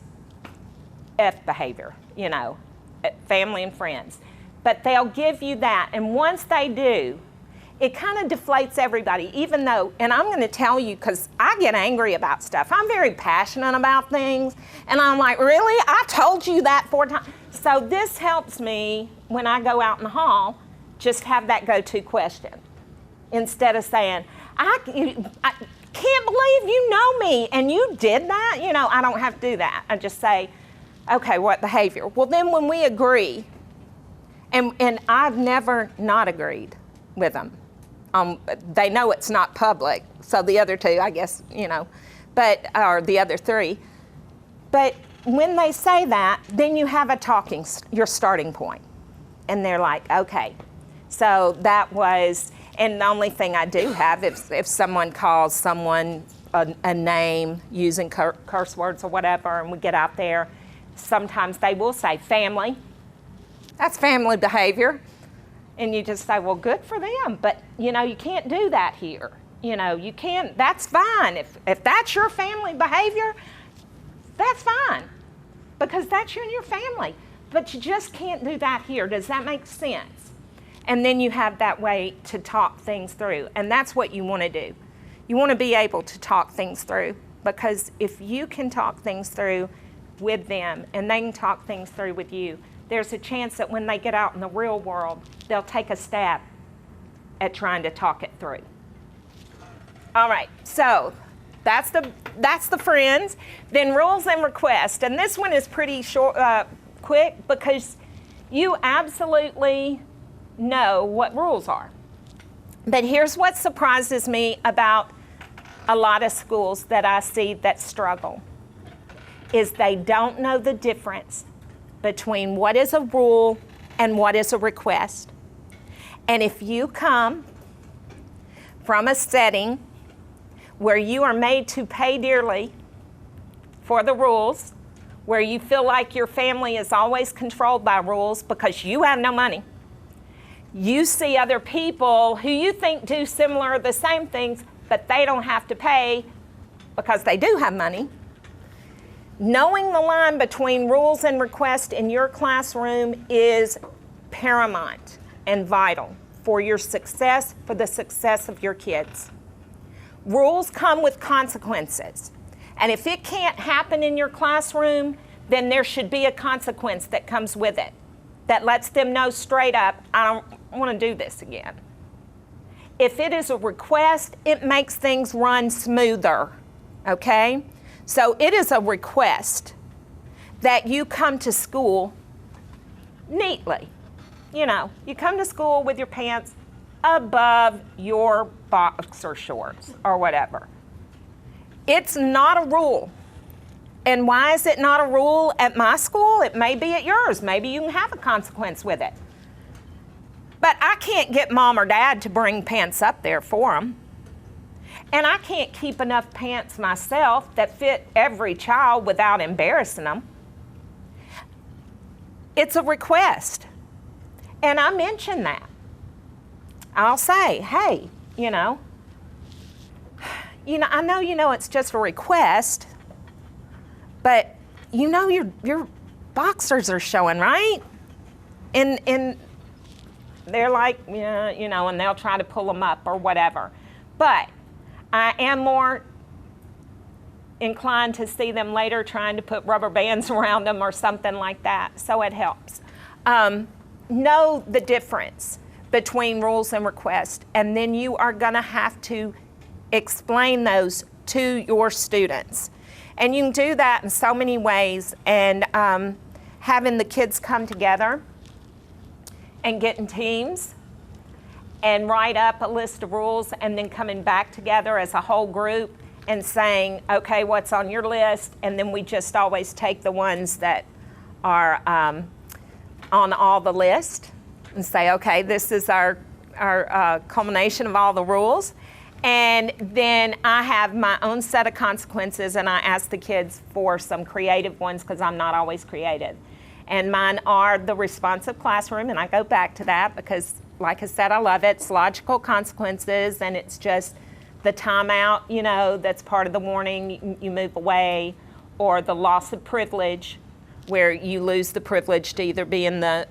F behavior, family and friends. But they'll give you that. And once they do, it kind of deflates everybody, even though, and I'm going to tell you, because I get angry about stuff. I'm very passionate about things. And I'm like, really? I told you that 4 times. So this helps me when I go out in the hall, just have that go-to question. Instead of saying, I can't believe you know me and you did that. I don't have to do that. I just say, okay, what behavior? Well, then when we agree, and I've never not agreed with them. They know it's not public, so the other 2, I guess, or the other 3. But when they say that, then you have your starting point. And they're like, okay, so that was, and the only thing I do have, if someone calls someone a name using curse words or whatever, and we get out there, sometimes they will say family. That's family behavior. And you just say, well, good for them. But, you can't do that here. You can't, that's fine. If that's your family behavior, that's fine. Because that's you and your family. But you just can't do that here. Does that make sense? And then you have that way to talk things through. And that's what you want to do. You want to be able to talk things through. Because if you can talk things through with them and they can talk things through with you, there's a chance that when they get out in the real world, they'll take a stab at trying to talk it through. All right, so that's the friends. Then rules and requests, and this one is pretty short, quick, because you absolutely know what rules are. But here's what surprises me about a lot of schools that I see that struggle, is they don't know the difference between what is a rule and what is a request. And if you come from a setting where you are made to pay dearly for the rules, where you feel like your family is always controlled by rules because you have no money, you see other people who you think do similar or the same things, but they don't have to pay because they do have money. Knowing the line between rules and request in your classroom is paramount and vital for your success, for the success of your kids. Rules come with consequences. And if it can't happen in your classroom, then there should be a consequence that comes with it that lets them know straight up, I don't want to do this again. If it is a request, it makes things run smoother, okay? So it is a request that you come to school neatly. You know, you come to school with your pants above your boxer shorts or whatever. It's not a rule. And why is it not a rule at my school? It may be at yours. Maybe you can have a consequence with it. But I can't get mom or dad to bring pants up there for them. And I can't keep enough pants myself that fit every child without embarrassing them. It's a request. And I mention that. I'll say, hey, I know it's just a request, but your boxers are showing, right? And they're like, yeah, and they'll try to pull them up or whatever. But I am more inclined to see them later trying to put rubber bands around them or something like that, so it helps. Know the difference between rules and requests, and then you are going to have to explain those to your students. And you can do that in so many ways, and having the kids come together and get in teams and write up a list of rules, and then coming back together as a whole group and saying, okay, what's on your list? And then we just always take the ones that are on all the list and say, okay, this is our culmination of all the rules. And then I have my own set of consequences, and I ask the kids for some creative ones because I'm not always creative. And mine are the responsive classroom, and I go back to that because, like I said, I love it. It's logical consequences, and it's just the timeout, that's part of the warning, you move away, or the loss of privilege, where you lose the privilege to either be in the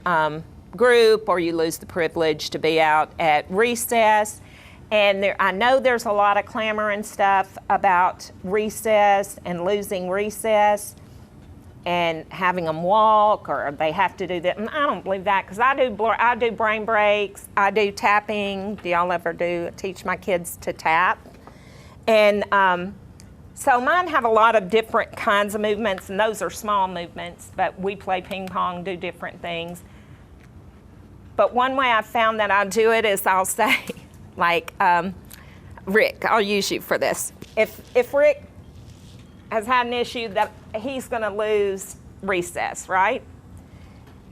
group or you lose the privilege to be out at recess. And I know there's a lot of clamor and stuff about recess and losing recess and having them walk, or they have to do that. And I don't believe that, because I do brain breaks, I do tapping. Do y'all ever teach my kids to tap? And so mine have a lot of different kinds of movements, and those are small movements, but we play ping pong, do different things. But one way I've found that I do it is I'll say, like, Rick, I'll use you for this. If Rick has had an issue that he's going to lose recess, right?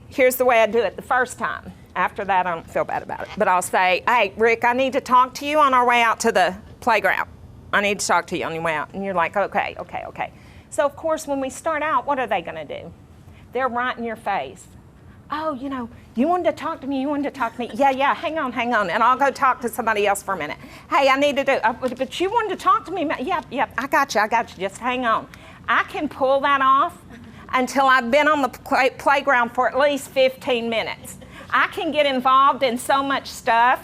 Here's the way I do it the first time. After that, I don't feel bad about it. But I'll say, hey, Rick, I need to talk to you on our way out to the playground. I need to talk to you on your way out. And you're like, okay. So, of course, when we start out, what are they going to do? They're right in your face. Oh, you wanted to talk to me, Yeah, hang on, and I'll go talk to somebody else for a minute. Hey, I need to do, but you wanted to talk to me, yeah, I got you, just hang on. I can pull that off until I've been on the playground for at least 15 minutes. I can get involved in so much stuff,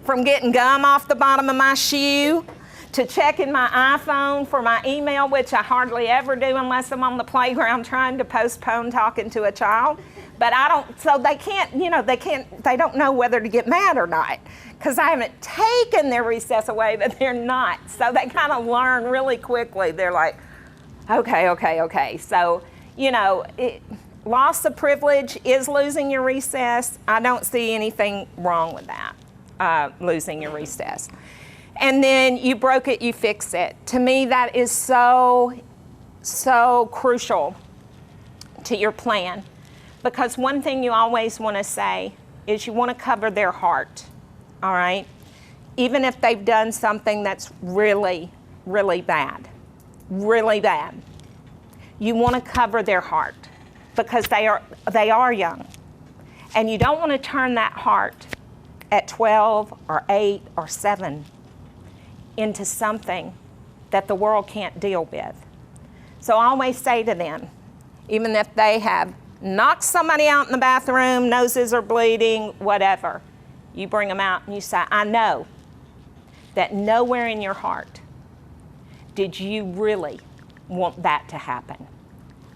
from getting gum off the bottom of my shoe, to checking my iPhone for my email, which I hardly ever do unless I'm on the playground trying to postpone talking to a child. But so they can't, they don't know whether to get mad or not, because I haven't taken their recess away, but they're not. So they kind of learn really quickly. They're like, okay. So, loss of privilege is losing your recess. I don't see anything wrong with that, losing your recess. And then you broke it, you fix it. To me, that is so so crucial to your plan, because one thing you always want to say is you want to cover their heart, all right? Even if they've done something that's really, really bad, you want to cover their heart because they are young. And you don't want to turn that heart at 12 or 8 or 7 into something that the world can't deal with. So I always say to them, even if they have knocked somebody out in the bathroom, noses are bleeding, whatever, you bring them out and you say, I know that nowhere in your heart did you really want that to happen.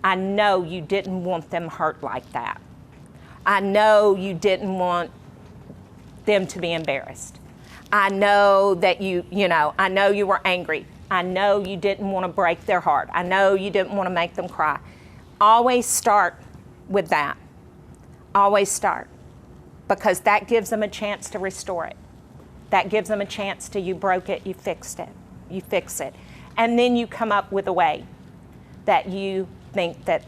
I know you didn't want them hurt like that. I know you didn't want them to be embarrassed. I know that I know you were angry. I know you didn't want to break their heart. I know you didn't want to make them cry. Always start with that. Always start. Because that gives them a chance to restore it. That gives them a chance to, you broke it, you fixed it. You fix it. And then you come up with a way that you think that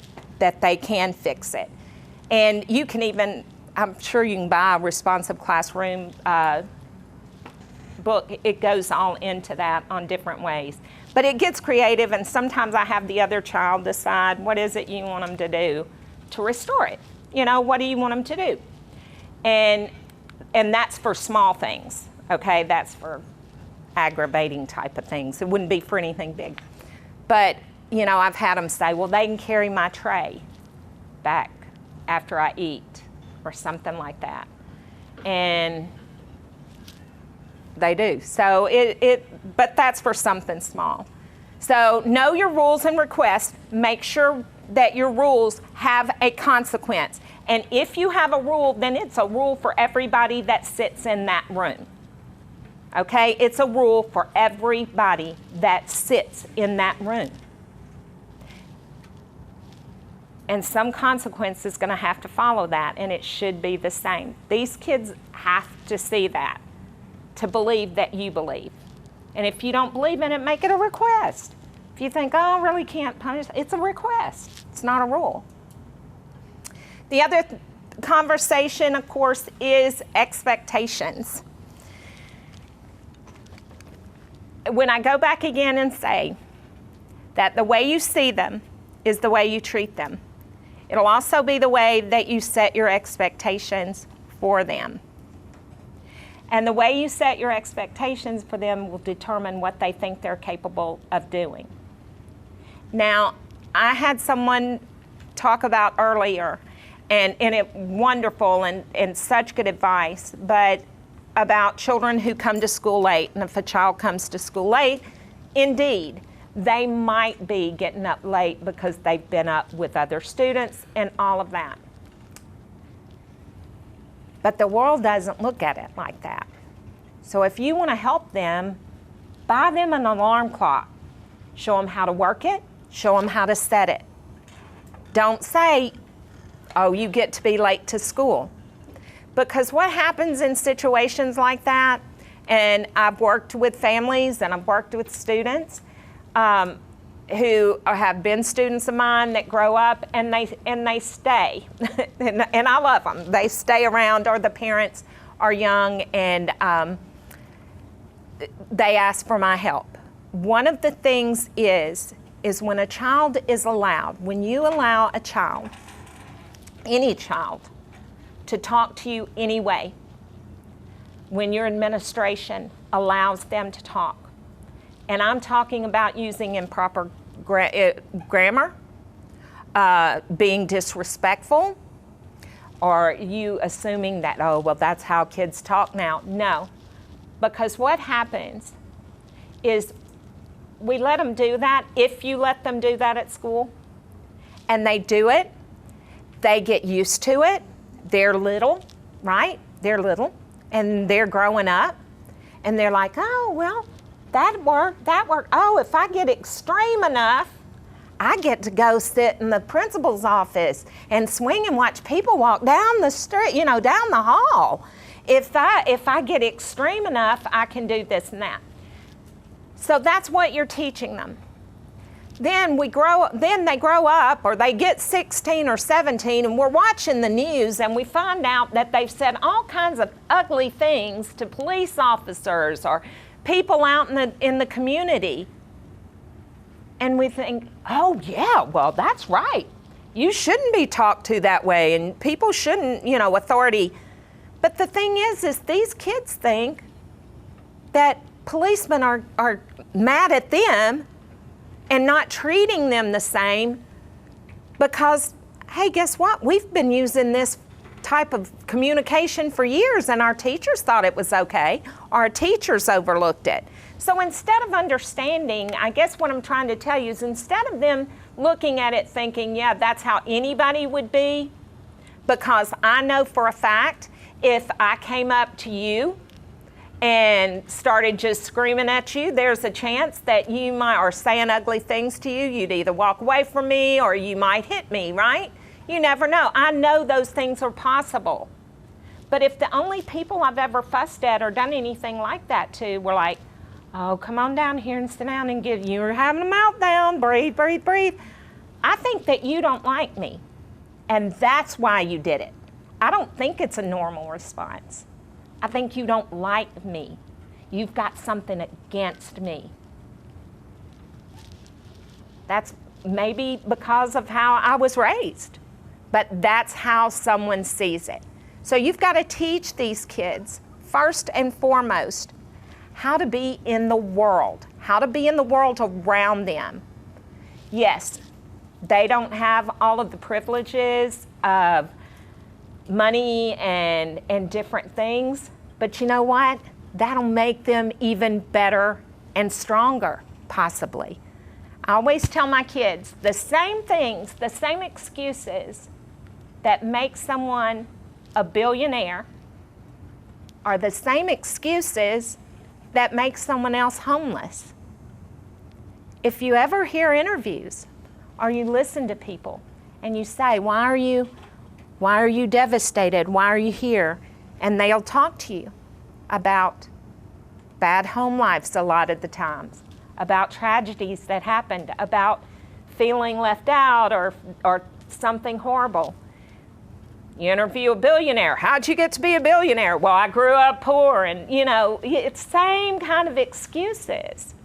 they can fix it. And you can even, I'm sure you can buy a responsive classroom book. It goes all into that on different ways. But it gets creative, and sometimes I have the other child decide what is it you want them to do to restore it. What do you want them to do? And that's for small things, okay? That's for aggravating type of things. It wouldn't be for anything big. But, I've had them say, well, they can carry my tray back after I eat or something like that. And they do. So but that's for something small. So know your rules and requests. Make sure that your rules have a consequence. And if you have a rule, then it's a rule for everybody that sits in that room. Okay? It's a rule for everybody that sits in that room. And some consequence is going to have to follow that, and it should be the same. These kids have to see that, to believe that you believe. And if you don't believe in it, make it a request. If you think, oh, I really can't punish, it's a request. It's not a rule. The other conversation, of course, is expectations. When I go back again and say that the way you see them is the way you treat them, it'll also be the way that you set your expectations for them. And the way you set your expectations for them will determine what they think they're capable of doing. Now, I had someone talk about earlier, and it wonderful and such good advice, but about children who come to school late. And if a child comes to school late, indeed, they might be getting up late because they've been up with other students and all of that. But the world doesn't look at it like that. So if you want to help them, buy them an alarm clock. Show them how to work it. Show them how to set it. Don't say, oh, you get to be late to school. Because what happens in situations like that, and I've worked with families and I've worked with students who have been students of mine that grow up and they stay, and I love them. They stay around, or the parents are young and they ask for my help. One of the things is when a child is allowed, when you allow a child, any child, to talk to you anyway, when your administration allows them to talk. And I'm talking about using improper grammar, being disrespectful, or you assuming that, oh, well, that's how kids talk now. No, because what happens is we let them do that. If you let them do that at school, and they do it, they get used to it. They're little, right? They're little, and they're growing up, and they're like, oh, well, that worked. Oh, if I get extreme enough, I get to go sit in the principal's office and swing and watch people walk down the street, down the hall. If I get extreme enough, I can do this and that. So that's what you're teaching them. then they grow up, or they get 16 or 17, and we're watching the news, and we find out that they've said all kinds of ugly things to police officers or people out in the community. And we think, oh yeah, well, that's right. You shouldn't be talked to that way, and people shouldn't, authority. But the thing is these kids think that policemen are mad at them and not treating them the same because, hey, guess what? We've been using this type of communication for years, and our teachers thought it was okay. Our teachers overlooked it. So instead of understanding, I guess what I'm trying to tell you is instead of them looking at it thinking, yeah, that's how anybody would be, because I know for a fact if I came up to you and started just screaming at you, there's a chance that you might, or saying ugly things to you, you'd either walk away from me or you might hit me, right? You never know. I know those things are possible. But if the only people I've ever fussed at or done anything like that to were like, oh, come on down here and sit down and you're having a meltdown, breathe, breathe, breathe. I think that you don't like me. And that's why you did it. I don't think it's a normal response. I think you don't like me. You've got something against me. That's maybe because of how I was raised, but that's how someone sees it. So you've got to teach these kids, first and foremost, how to be in the world, how to be in the world around them. Yes, they don't have all of the privileges of money and different things, but you know what? That'll make them even better and stronger, possibly. I always tell my kids the same things, the same excuses that make someone a billionaire are the same excuses that make someone else homeless. If you ever hear interviews or you listen to people and you say, why are you devastated? Why are you here? And they'll talk to you about bad home lives a lot of the times, about tragedies that happened, about feeling left out or something horrible. You interview a billionaire. How'd you get to be a billionaire? Well, I grew up poor, and it's same kind of excuses.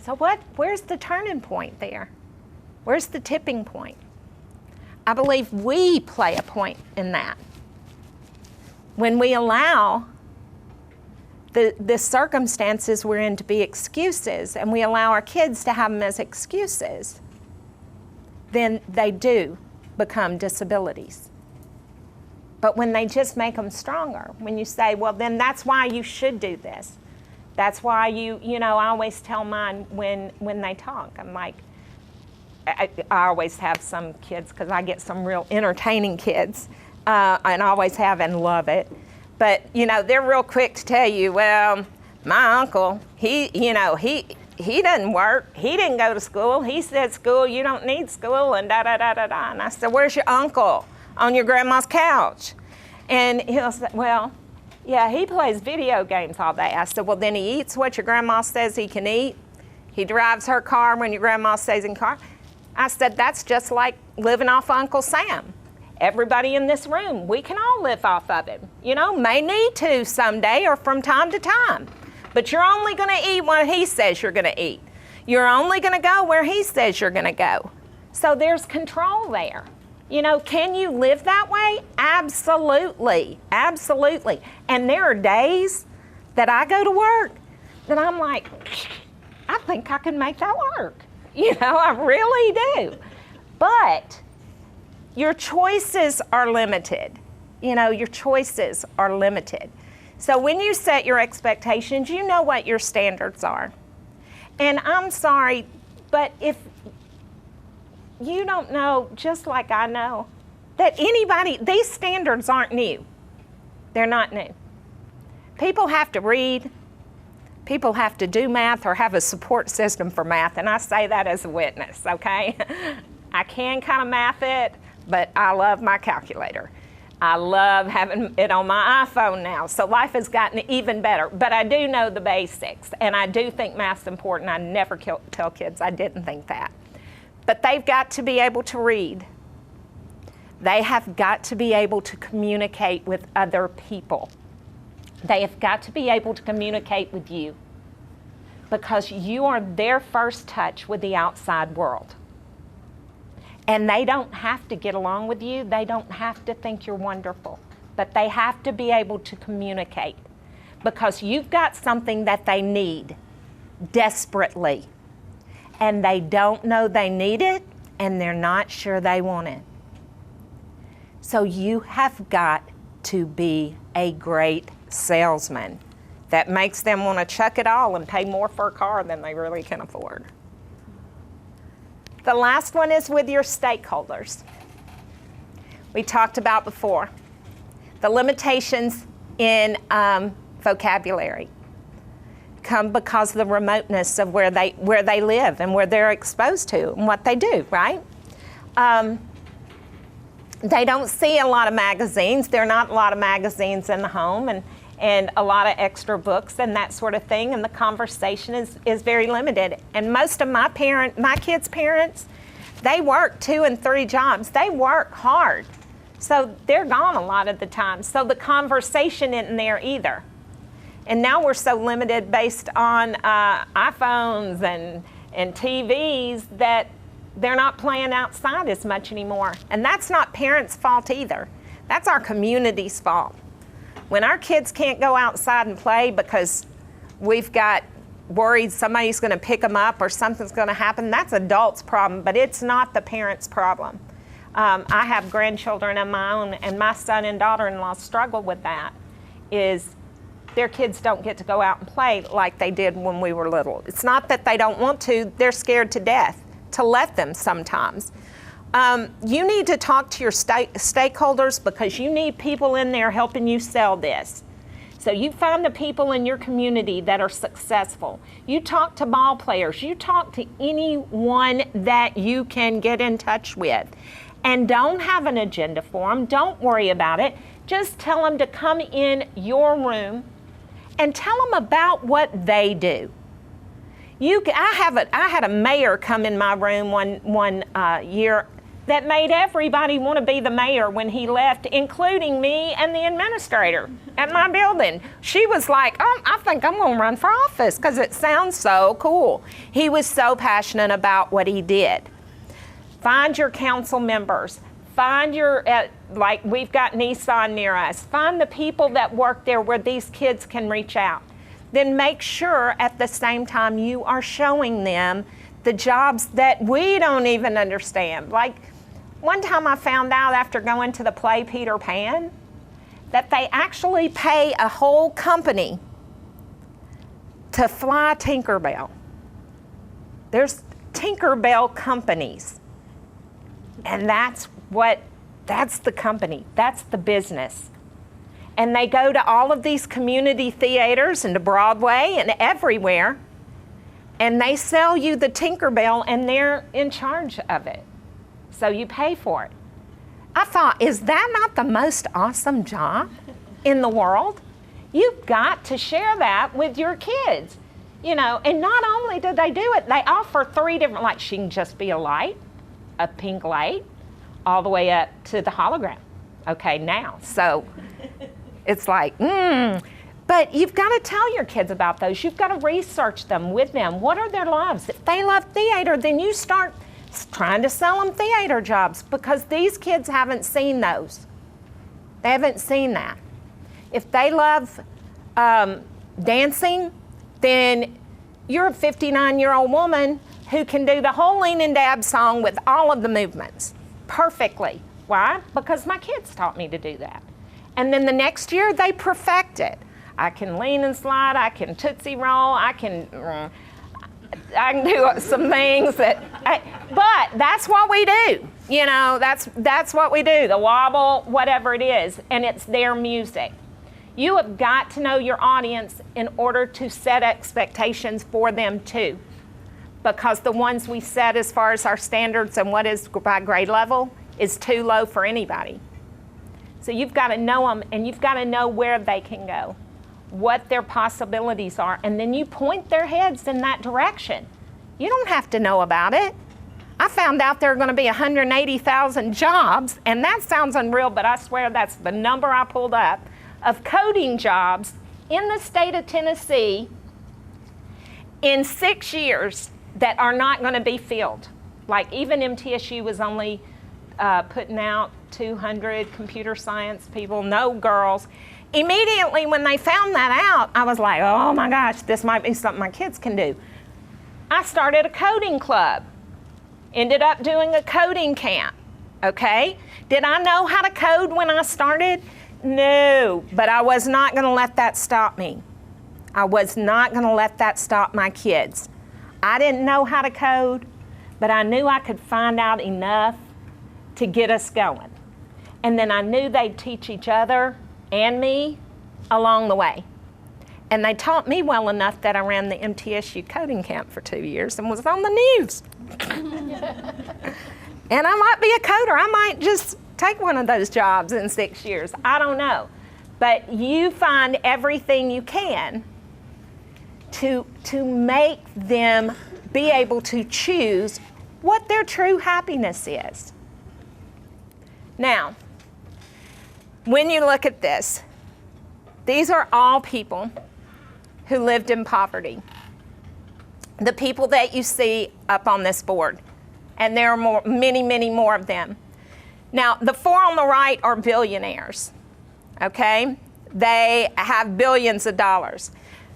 So where's the turning point there? Where's the tipping point? I believe we play a point in that. When we allow the circumstances we're in to be excuses, and we allow our kids to have them as excuses, then they do become disabilities. But when they just make them stronger, when you say, well, then that's why you should do this. That's why I always tell mine when they talk. I'm like, I always have some kids, because I get some real entertaining kids, and always have and love it. But, they're real quick to tell you, well, my uncle, he doesn't work. He didn't go to school. He said school, you don't need school, and da-da-da-da-da. And I said, where's your uncle? On your grandma's couch. And he'll say, well, yeah, he plays video games all day. I said, well, then he eats what your grandma says he can eat. He drives her car when your grandma stays in car. I said, that's just like living off Uncle Sam. Everybody in this room, we can all live off of him. May need to someday or from time to time. But you're only going to eat what he says you're going to eat. You're only going to go where he says you're going to go. So there's control there. Can you live that way? Absolutely. Absolutely. And there are days that I go to work that I'm like, I think I can make that work. I really do. But your choices are limited. Your choices are limited. So when you set your expectations, you know what your standards are. And I'm sorry, but if you don't know, just like I know, that these standards aren't new. They're not new. People have to read. People have to do math or have a support system for math, and I say that as a witness, okay? I can kind of math it, but I love my calculator. I love having it on my iPhone now, so life has gotten even better. But I do know the basics, and I do think math's important. I never tell kids I didn't think that. But they've got to be able to read. They have got to be able to communicate with other people. They have got to be able to communicate with you, because you are their first touch with the outside world. And they don't have to get along with you. They don't have to think you're wonderful. But they have to be able to communicate, because you've got something that they need desperately. And they don't know they need it, and they're not sure they want it. So you have got to be a great salesman that makes them want to chuck it all and pay more for a car than they really can afford. The last one is with your stakeholders. We talked about before the limitations in vocabulary come because of the remoteness of where they live and where they're exposed to and what they do, right? They don't see a lot of magazines. There are not a lot of magazines in the home, and a lot of extra books and that sort of thing, and the conversation is very limited. And most of my kids' parents, they work 2 and 3 jobs. They work hard. So they're gone a lot of the time. So the conversation isn't there either. And now we're so limited based on iPhones and TVs that they're not playing outside as much anymore. And that's not parents' fault either. That's our community's fault. When our kids can't go outside and play because we've got worried somebody's going to pick them up or something's going to happen, that's adults' problem, but it's not the parents' problem. I have grandchildren of my own, and my son and daughter-in-law struggle with that, is their kids don't get to go out and play like they did when we were little. It's not that they don't want to, they're scared to death to let them sometimes. You need to talk to your stakeholders, because you need people in there helping you sell this. So you find the people in your community that are successful. You talk to ball players. You talk to anyone that you can get in touch with. And don't have an agenda for them. Don't worry about it. Just tell them to come in your room and tell them about what they do. I had a mayor come in my room one year that made everybody want to be the mayor when he left, including me and the administrator at my building. She was like, "Oh, I think I'm going to run for office because it sounds so cool." He was so passionate about what he did. Find your council members. Find like we've got Nissan near us. Find the people that work there where these kids can reach out. Then make sure at the same time you are showing them the jobs that we don't even understand. Like one time I found out after going to the play Peter Pan that they actually pay a whole company to fly Tinkerbell. There's Tinkerbell companies. And that's the company, that's the business. And they go to all of these community theaters and to Broadway and everywhere, and they sell you the Tinkerbell, and they're in charge of it. So you pay for it. I thought, is that not the most awesome job in the world? You've got to share that with your kids, and not only do they do it, they offer 3 different, like she can just be a light, a pink light, all the way up to the hologram. Okay, now, so it's like, But you've got to tell your kids about those. You've got to research them with them. What are their loves? If they love theater, then you start trying to sell them theater jobs, because these kids haven't seen those. They haven't seen that. If they love dancing, then you're a 59-year-old woman who can do the whole Lean and Dab song with all of the movements perfectly. Why? Because my kids taught me to do that. And then the next year, they perfect it. I can lean and slide, I can Tootsie Roll, I can do some things but that's what we do. That's what we do, the wobble, whatever it is, and it's their music. You have got to know your audience in order to set expectations for them too, because the ones we set as far as our standards and what is by grade level is too low for anybody. So you've got to know them, and you've got to know where they can go, what their possibilities are, and then you point their heads in that direction. You don't have to know about it. I found out there are going to be 180,000 jobs, and that sounds unreal, but I swear that's the number I pulled up, of coding jobs in the state of Tennessee in 6 years that are not going to be filled. Like even MTSU was only putting out 200 computer science people, no girls. Immediately when they found that out, I was like, oh my gosh, this might be something my kids can do. I started a coding club, ended up doing a coding camp, okay? Did I know how to code when I started? No, but I was not gonna let that stop me. I was not gonna let that stop my kids. I didn't know how to code, but I knew I could find out enough to get us going. And then I knew they'd teach each other and me along the way. And they taught me well enough that I ran the MTSU coding camp for 2 years and was on the news. And I might be a coder. I might just take one of those jobs in 6 years. I don't know. But you find everything you can to make them be able to choose what their true happiness is. Now, when you look at this, these are all people who lived in poverty. The people that you see up on this board. And there are many, many more of them. Now, the four on the right are billionaires, okay? They have billions of dollars.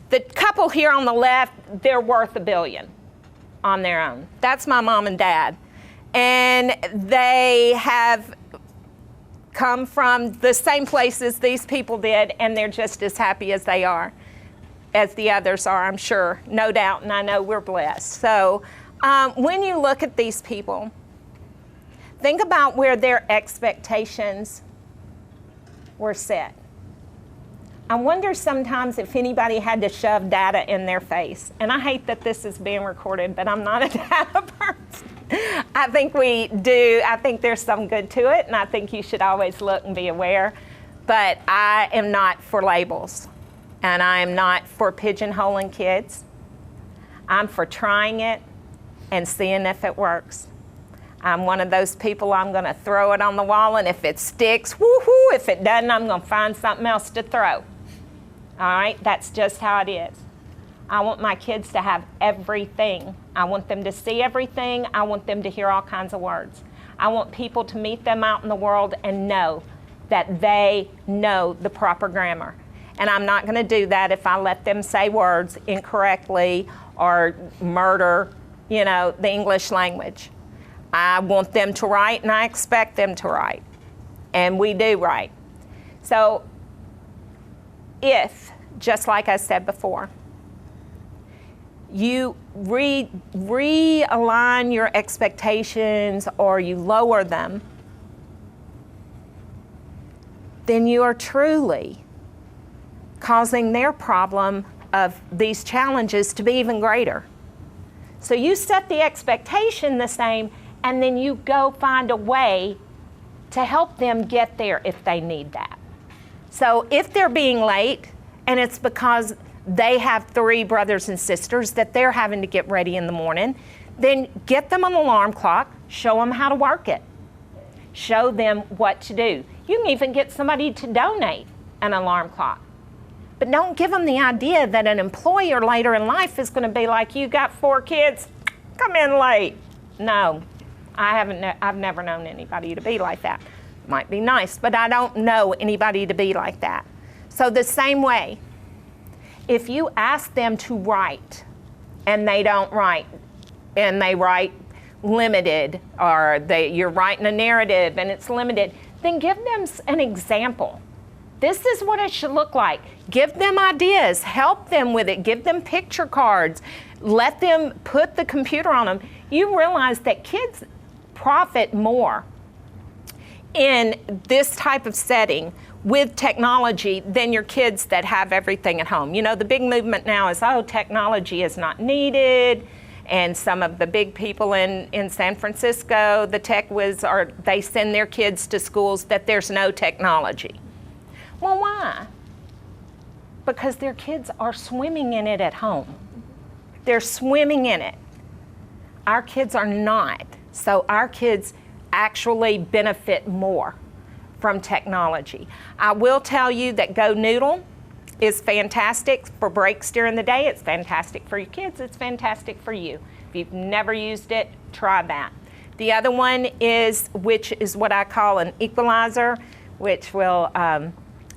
The couple here on the left, they're worth $1 billion on their own. That's my mom and dad. And they have come from the same places these people did, and they're just as happy as they are, as the others are, I'm sure, no doubt, and I know we're blessed. So when you look at these people, think about where their expectations were set. I wonder sometimes if anybody had to shove data in their face. And I hate that this is being recorded, but I'm not a data person. I think we do. I think there's some good to it, and I think you should always look and be aware. But I am not for labels, and I am not for pigeonholing kids. I'm for trying it and seeing if it works. I'm one of those people, I'm going to throw it on the wall, and if it sticks, woohoo! If it doesn't, I'm going to find something else to throw. All right? That's just how it is. I want my kids to have everything. I want them to see everything. I want them to hear all kinds of words. I want people to meet them out in the world and know that they know the proper grammar. And I'm not going to do that if I let them say words incorrectly or murder, the English language. I want them to write, and I expect them to write. And we do write. So if, just like I said before, you realign your expectations or you lower them, then you are truly causing their problem of these challenges to be even greater. So you set the expectation the same, and then you go find a way to help them get there if they need that. So if they're being late, and it's because they have 3 brothers and sisters that they're having to get ready in the morning, then get them an alarm clock, show them how to work it. Show them what to do. You can even get somebody to donate an alarm clock. But don't give them the idea that an employer later in life is going to be like, you got 4 kids, come in late. No, I've never known anybody to be like that. Might be nice, but I don't know anybody to be like that. So the same way, if you ask them to write and they don't write, and they write limited, or you're writing a narrative and it's limited, then give them an example. This is what it should look like. Give them ideas, help them with it, give them picture cards, let them put the computer on them. You realize that kids profit more in this type of setting with technology than your kids that have everything at home. The big movement now is, technology is not needed, And some of the big people in San Francisco, the tech whiz, they send their kids to schools that there's no technology. Well, why? Because their kids are swimming in it at home. They're swimming in it. Our kids are not. So our kids actually benefit more from technology. I will tell you that Go Noodle is fantastic for breaks during the day. It's fantastic for your kids. It's fantastic for you. If you've never used it, try that. The other one is, which is what I call an equalizer, which will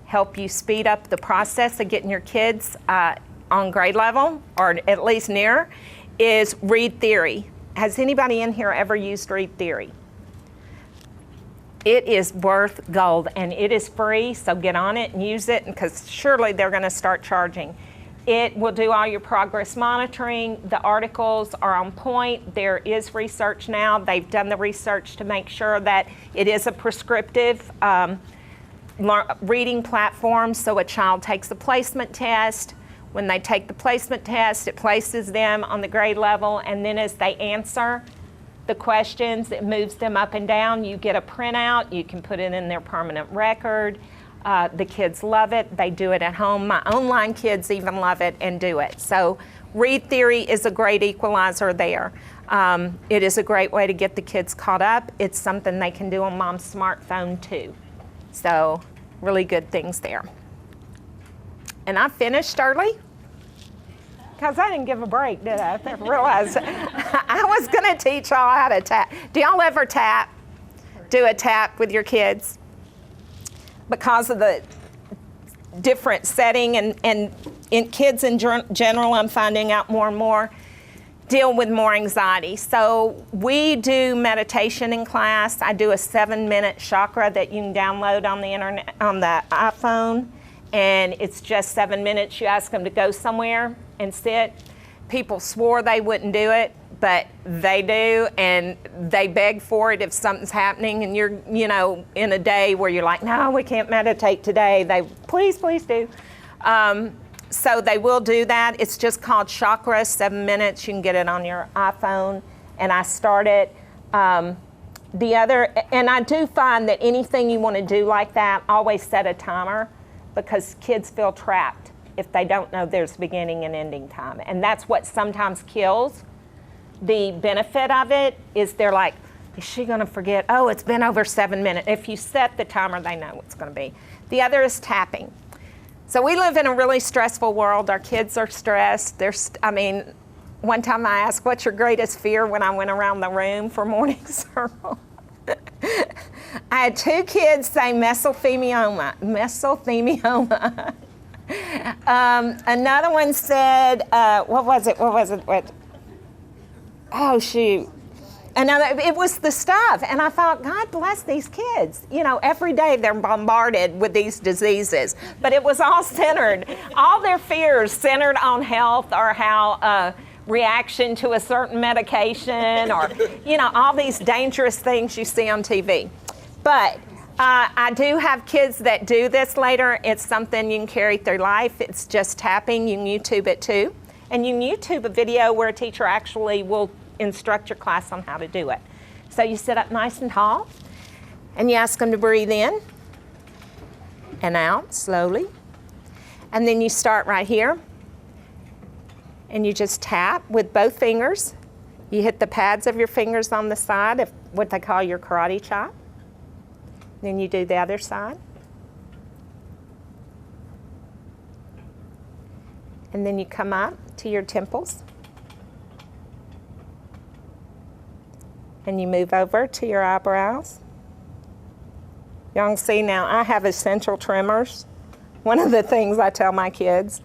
help you speed up the process of getting your kids on grade level, or at least near, is Read Theory. Has anybody in here ever used Read Theory? It is worth gold, and it is free, so get on it and use it, because surely they're going to start charging. It will do all your progress monitoring. The articles are on point. There is research now. They've done the research to make sure that it is a prescriptive reading platform, so a child takes a placement test. When they take the placement test, it places them on the grade level, and then as they answer the questions, it moves them up and down. You get a printout. You can put it in their permanent record. The kids love it. They do it at home. My online kids even love it and do it. So Read Theory is a great equalizer there. It is a great way to get the kids caught up. It's something they can do on mom's smartphone too. So really good things there. And I finished early because I didn't give a break, did I? I realized I was going to teach y'all how to tap. Do y'all ever tap? Do a tap with your kids? Because of the different setting and in kids in general, I'm finding out more and more deal with more anxiety. So we do meditation in class. I do a 7-minute chakra that you can download on the internet, on the iPhone, and it's just 7 minutes. You ask them to go somewhere and sit. People swore they wouldn't do it, but they do, and they beg for it if something's happening and you're, in a day where you're like, no, we can't meditate today. They, please do. So they will do that. It's just called Chakra, 7 minutes. You can get it on your iPhone, and I start it. And I do find that anything you want to do like that, always set a timer, because kids feel trapped if they don't know there's beginning and ending time. And that's what sometimes kills the benefit of it, is they're like, is she going to forget? Oh, it's been over 7 minutes. If you set the timer, they know what's going to be. The other is tapping. So we live in a really stressful world. Our kids are stressed. One time I asked, what's your greatest fear, when I went around the room for morning circle? I had 2 kids say mesothelioma. Another one said, what was it? Oh, shoot. It was the stuff. And I thought, God bless these kids. Every day they're bombarded with these diseases. But it was all centered, all their fears centered on health, or how reaction to a certain medication, or, all these dangerous things you see on TV. But I do have kids that do this later. It's something you can carry through life. It's just tapping. You can YouTube it too. And you can YouTube a video where a teacher actually will instruct your class on how to do it. So you sit up nice and tall, and you ask them to breathe in and out slowly. And then you start right here, and you just tap with both fingers. You hit the pads of your fingers on the side of what they call your karate chop. Then you do the other side. And then you come up to your temples. And you move over to your eyebrows. Y'all can see now I have essential tremors. One of the things I tell my kids,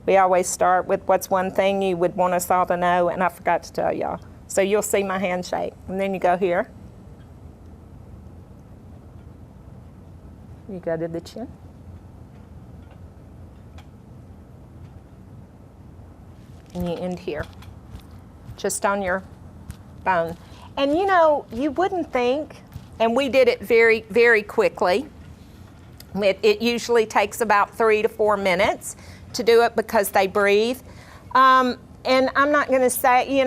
we always start with, what's one thing you would want us all to know? And I forgot to tell y'all. So you'll see my hand shake. And then you go here. You go to the chin. And you end here, just on your bone. And you wouldn't think, and we did it very, very quickly. It usually takes about 3 to 4 minutes to do it, because they breathe. And I'm not going to say,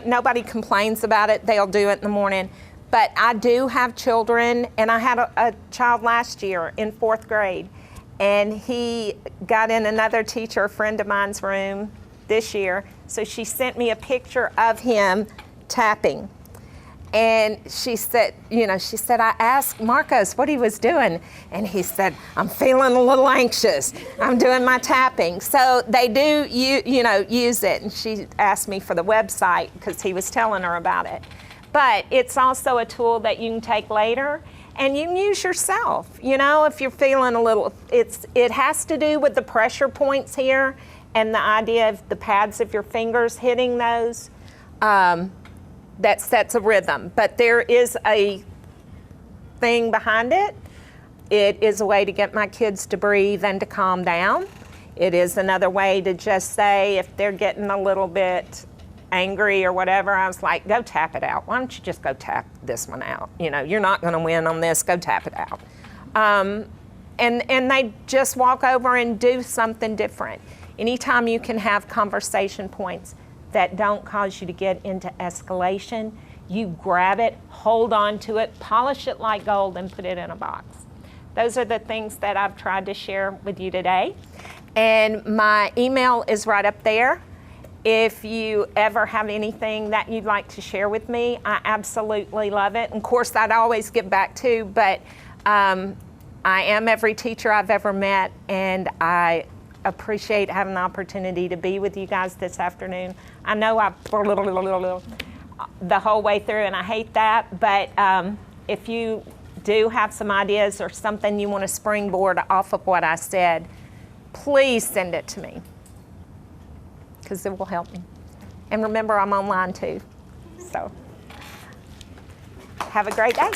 nobody complains about it. They'll do it in the morning. But I do have children, and I had a child last year in 4th grade, and he got in another teacher, a friend of mine's room this year. So she sent me a picture of him tapping. And she said, I asked Marcos what he was doing, and he said, I'm feeling a little anxious. I'm doing my tapping. So they do, use it. And she asked me for the website because he was telling her about it. But it's also a tool that you can take later and you can use yourself. If you're feeling a little, it has to do with the pressure points here and the idea of the pads of your fingers hitting those. That sets a rhythm. But there is a thing behind it. It is a way to get my kids to breathe and to calm down. It is another way to just say if they're getting a little bit angry or whatever, I was like, go tap it out. Why don't you just go tap this one out? You're not going to win on this. Go tap it out. And they just walk over and do something different. Anytime you can have conversation points that don't cause you to get into escalation, you grab it, hold on to it, polish it like gold, and put it in a box. Those are the things that I've tried to share with you today. And my email is right up there. If you ever have anything that you'd like to share with me, I absolutely love it. And of course, I'd always get back to, but I am every teacher I've ever met, and I appreciate having the opportunity to be with you guys this afternoon. I know I the whole way through, and I hate that, but if you do have some ideas or something you want to springboard off of what I said, please send it to me, because it will help me. And remember, I'm online too. So have a great day.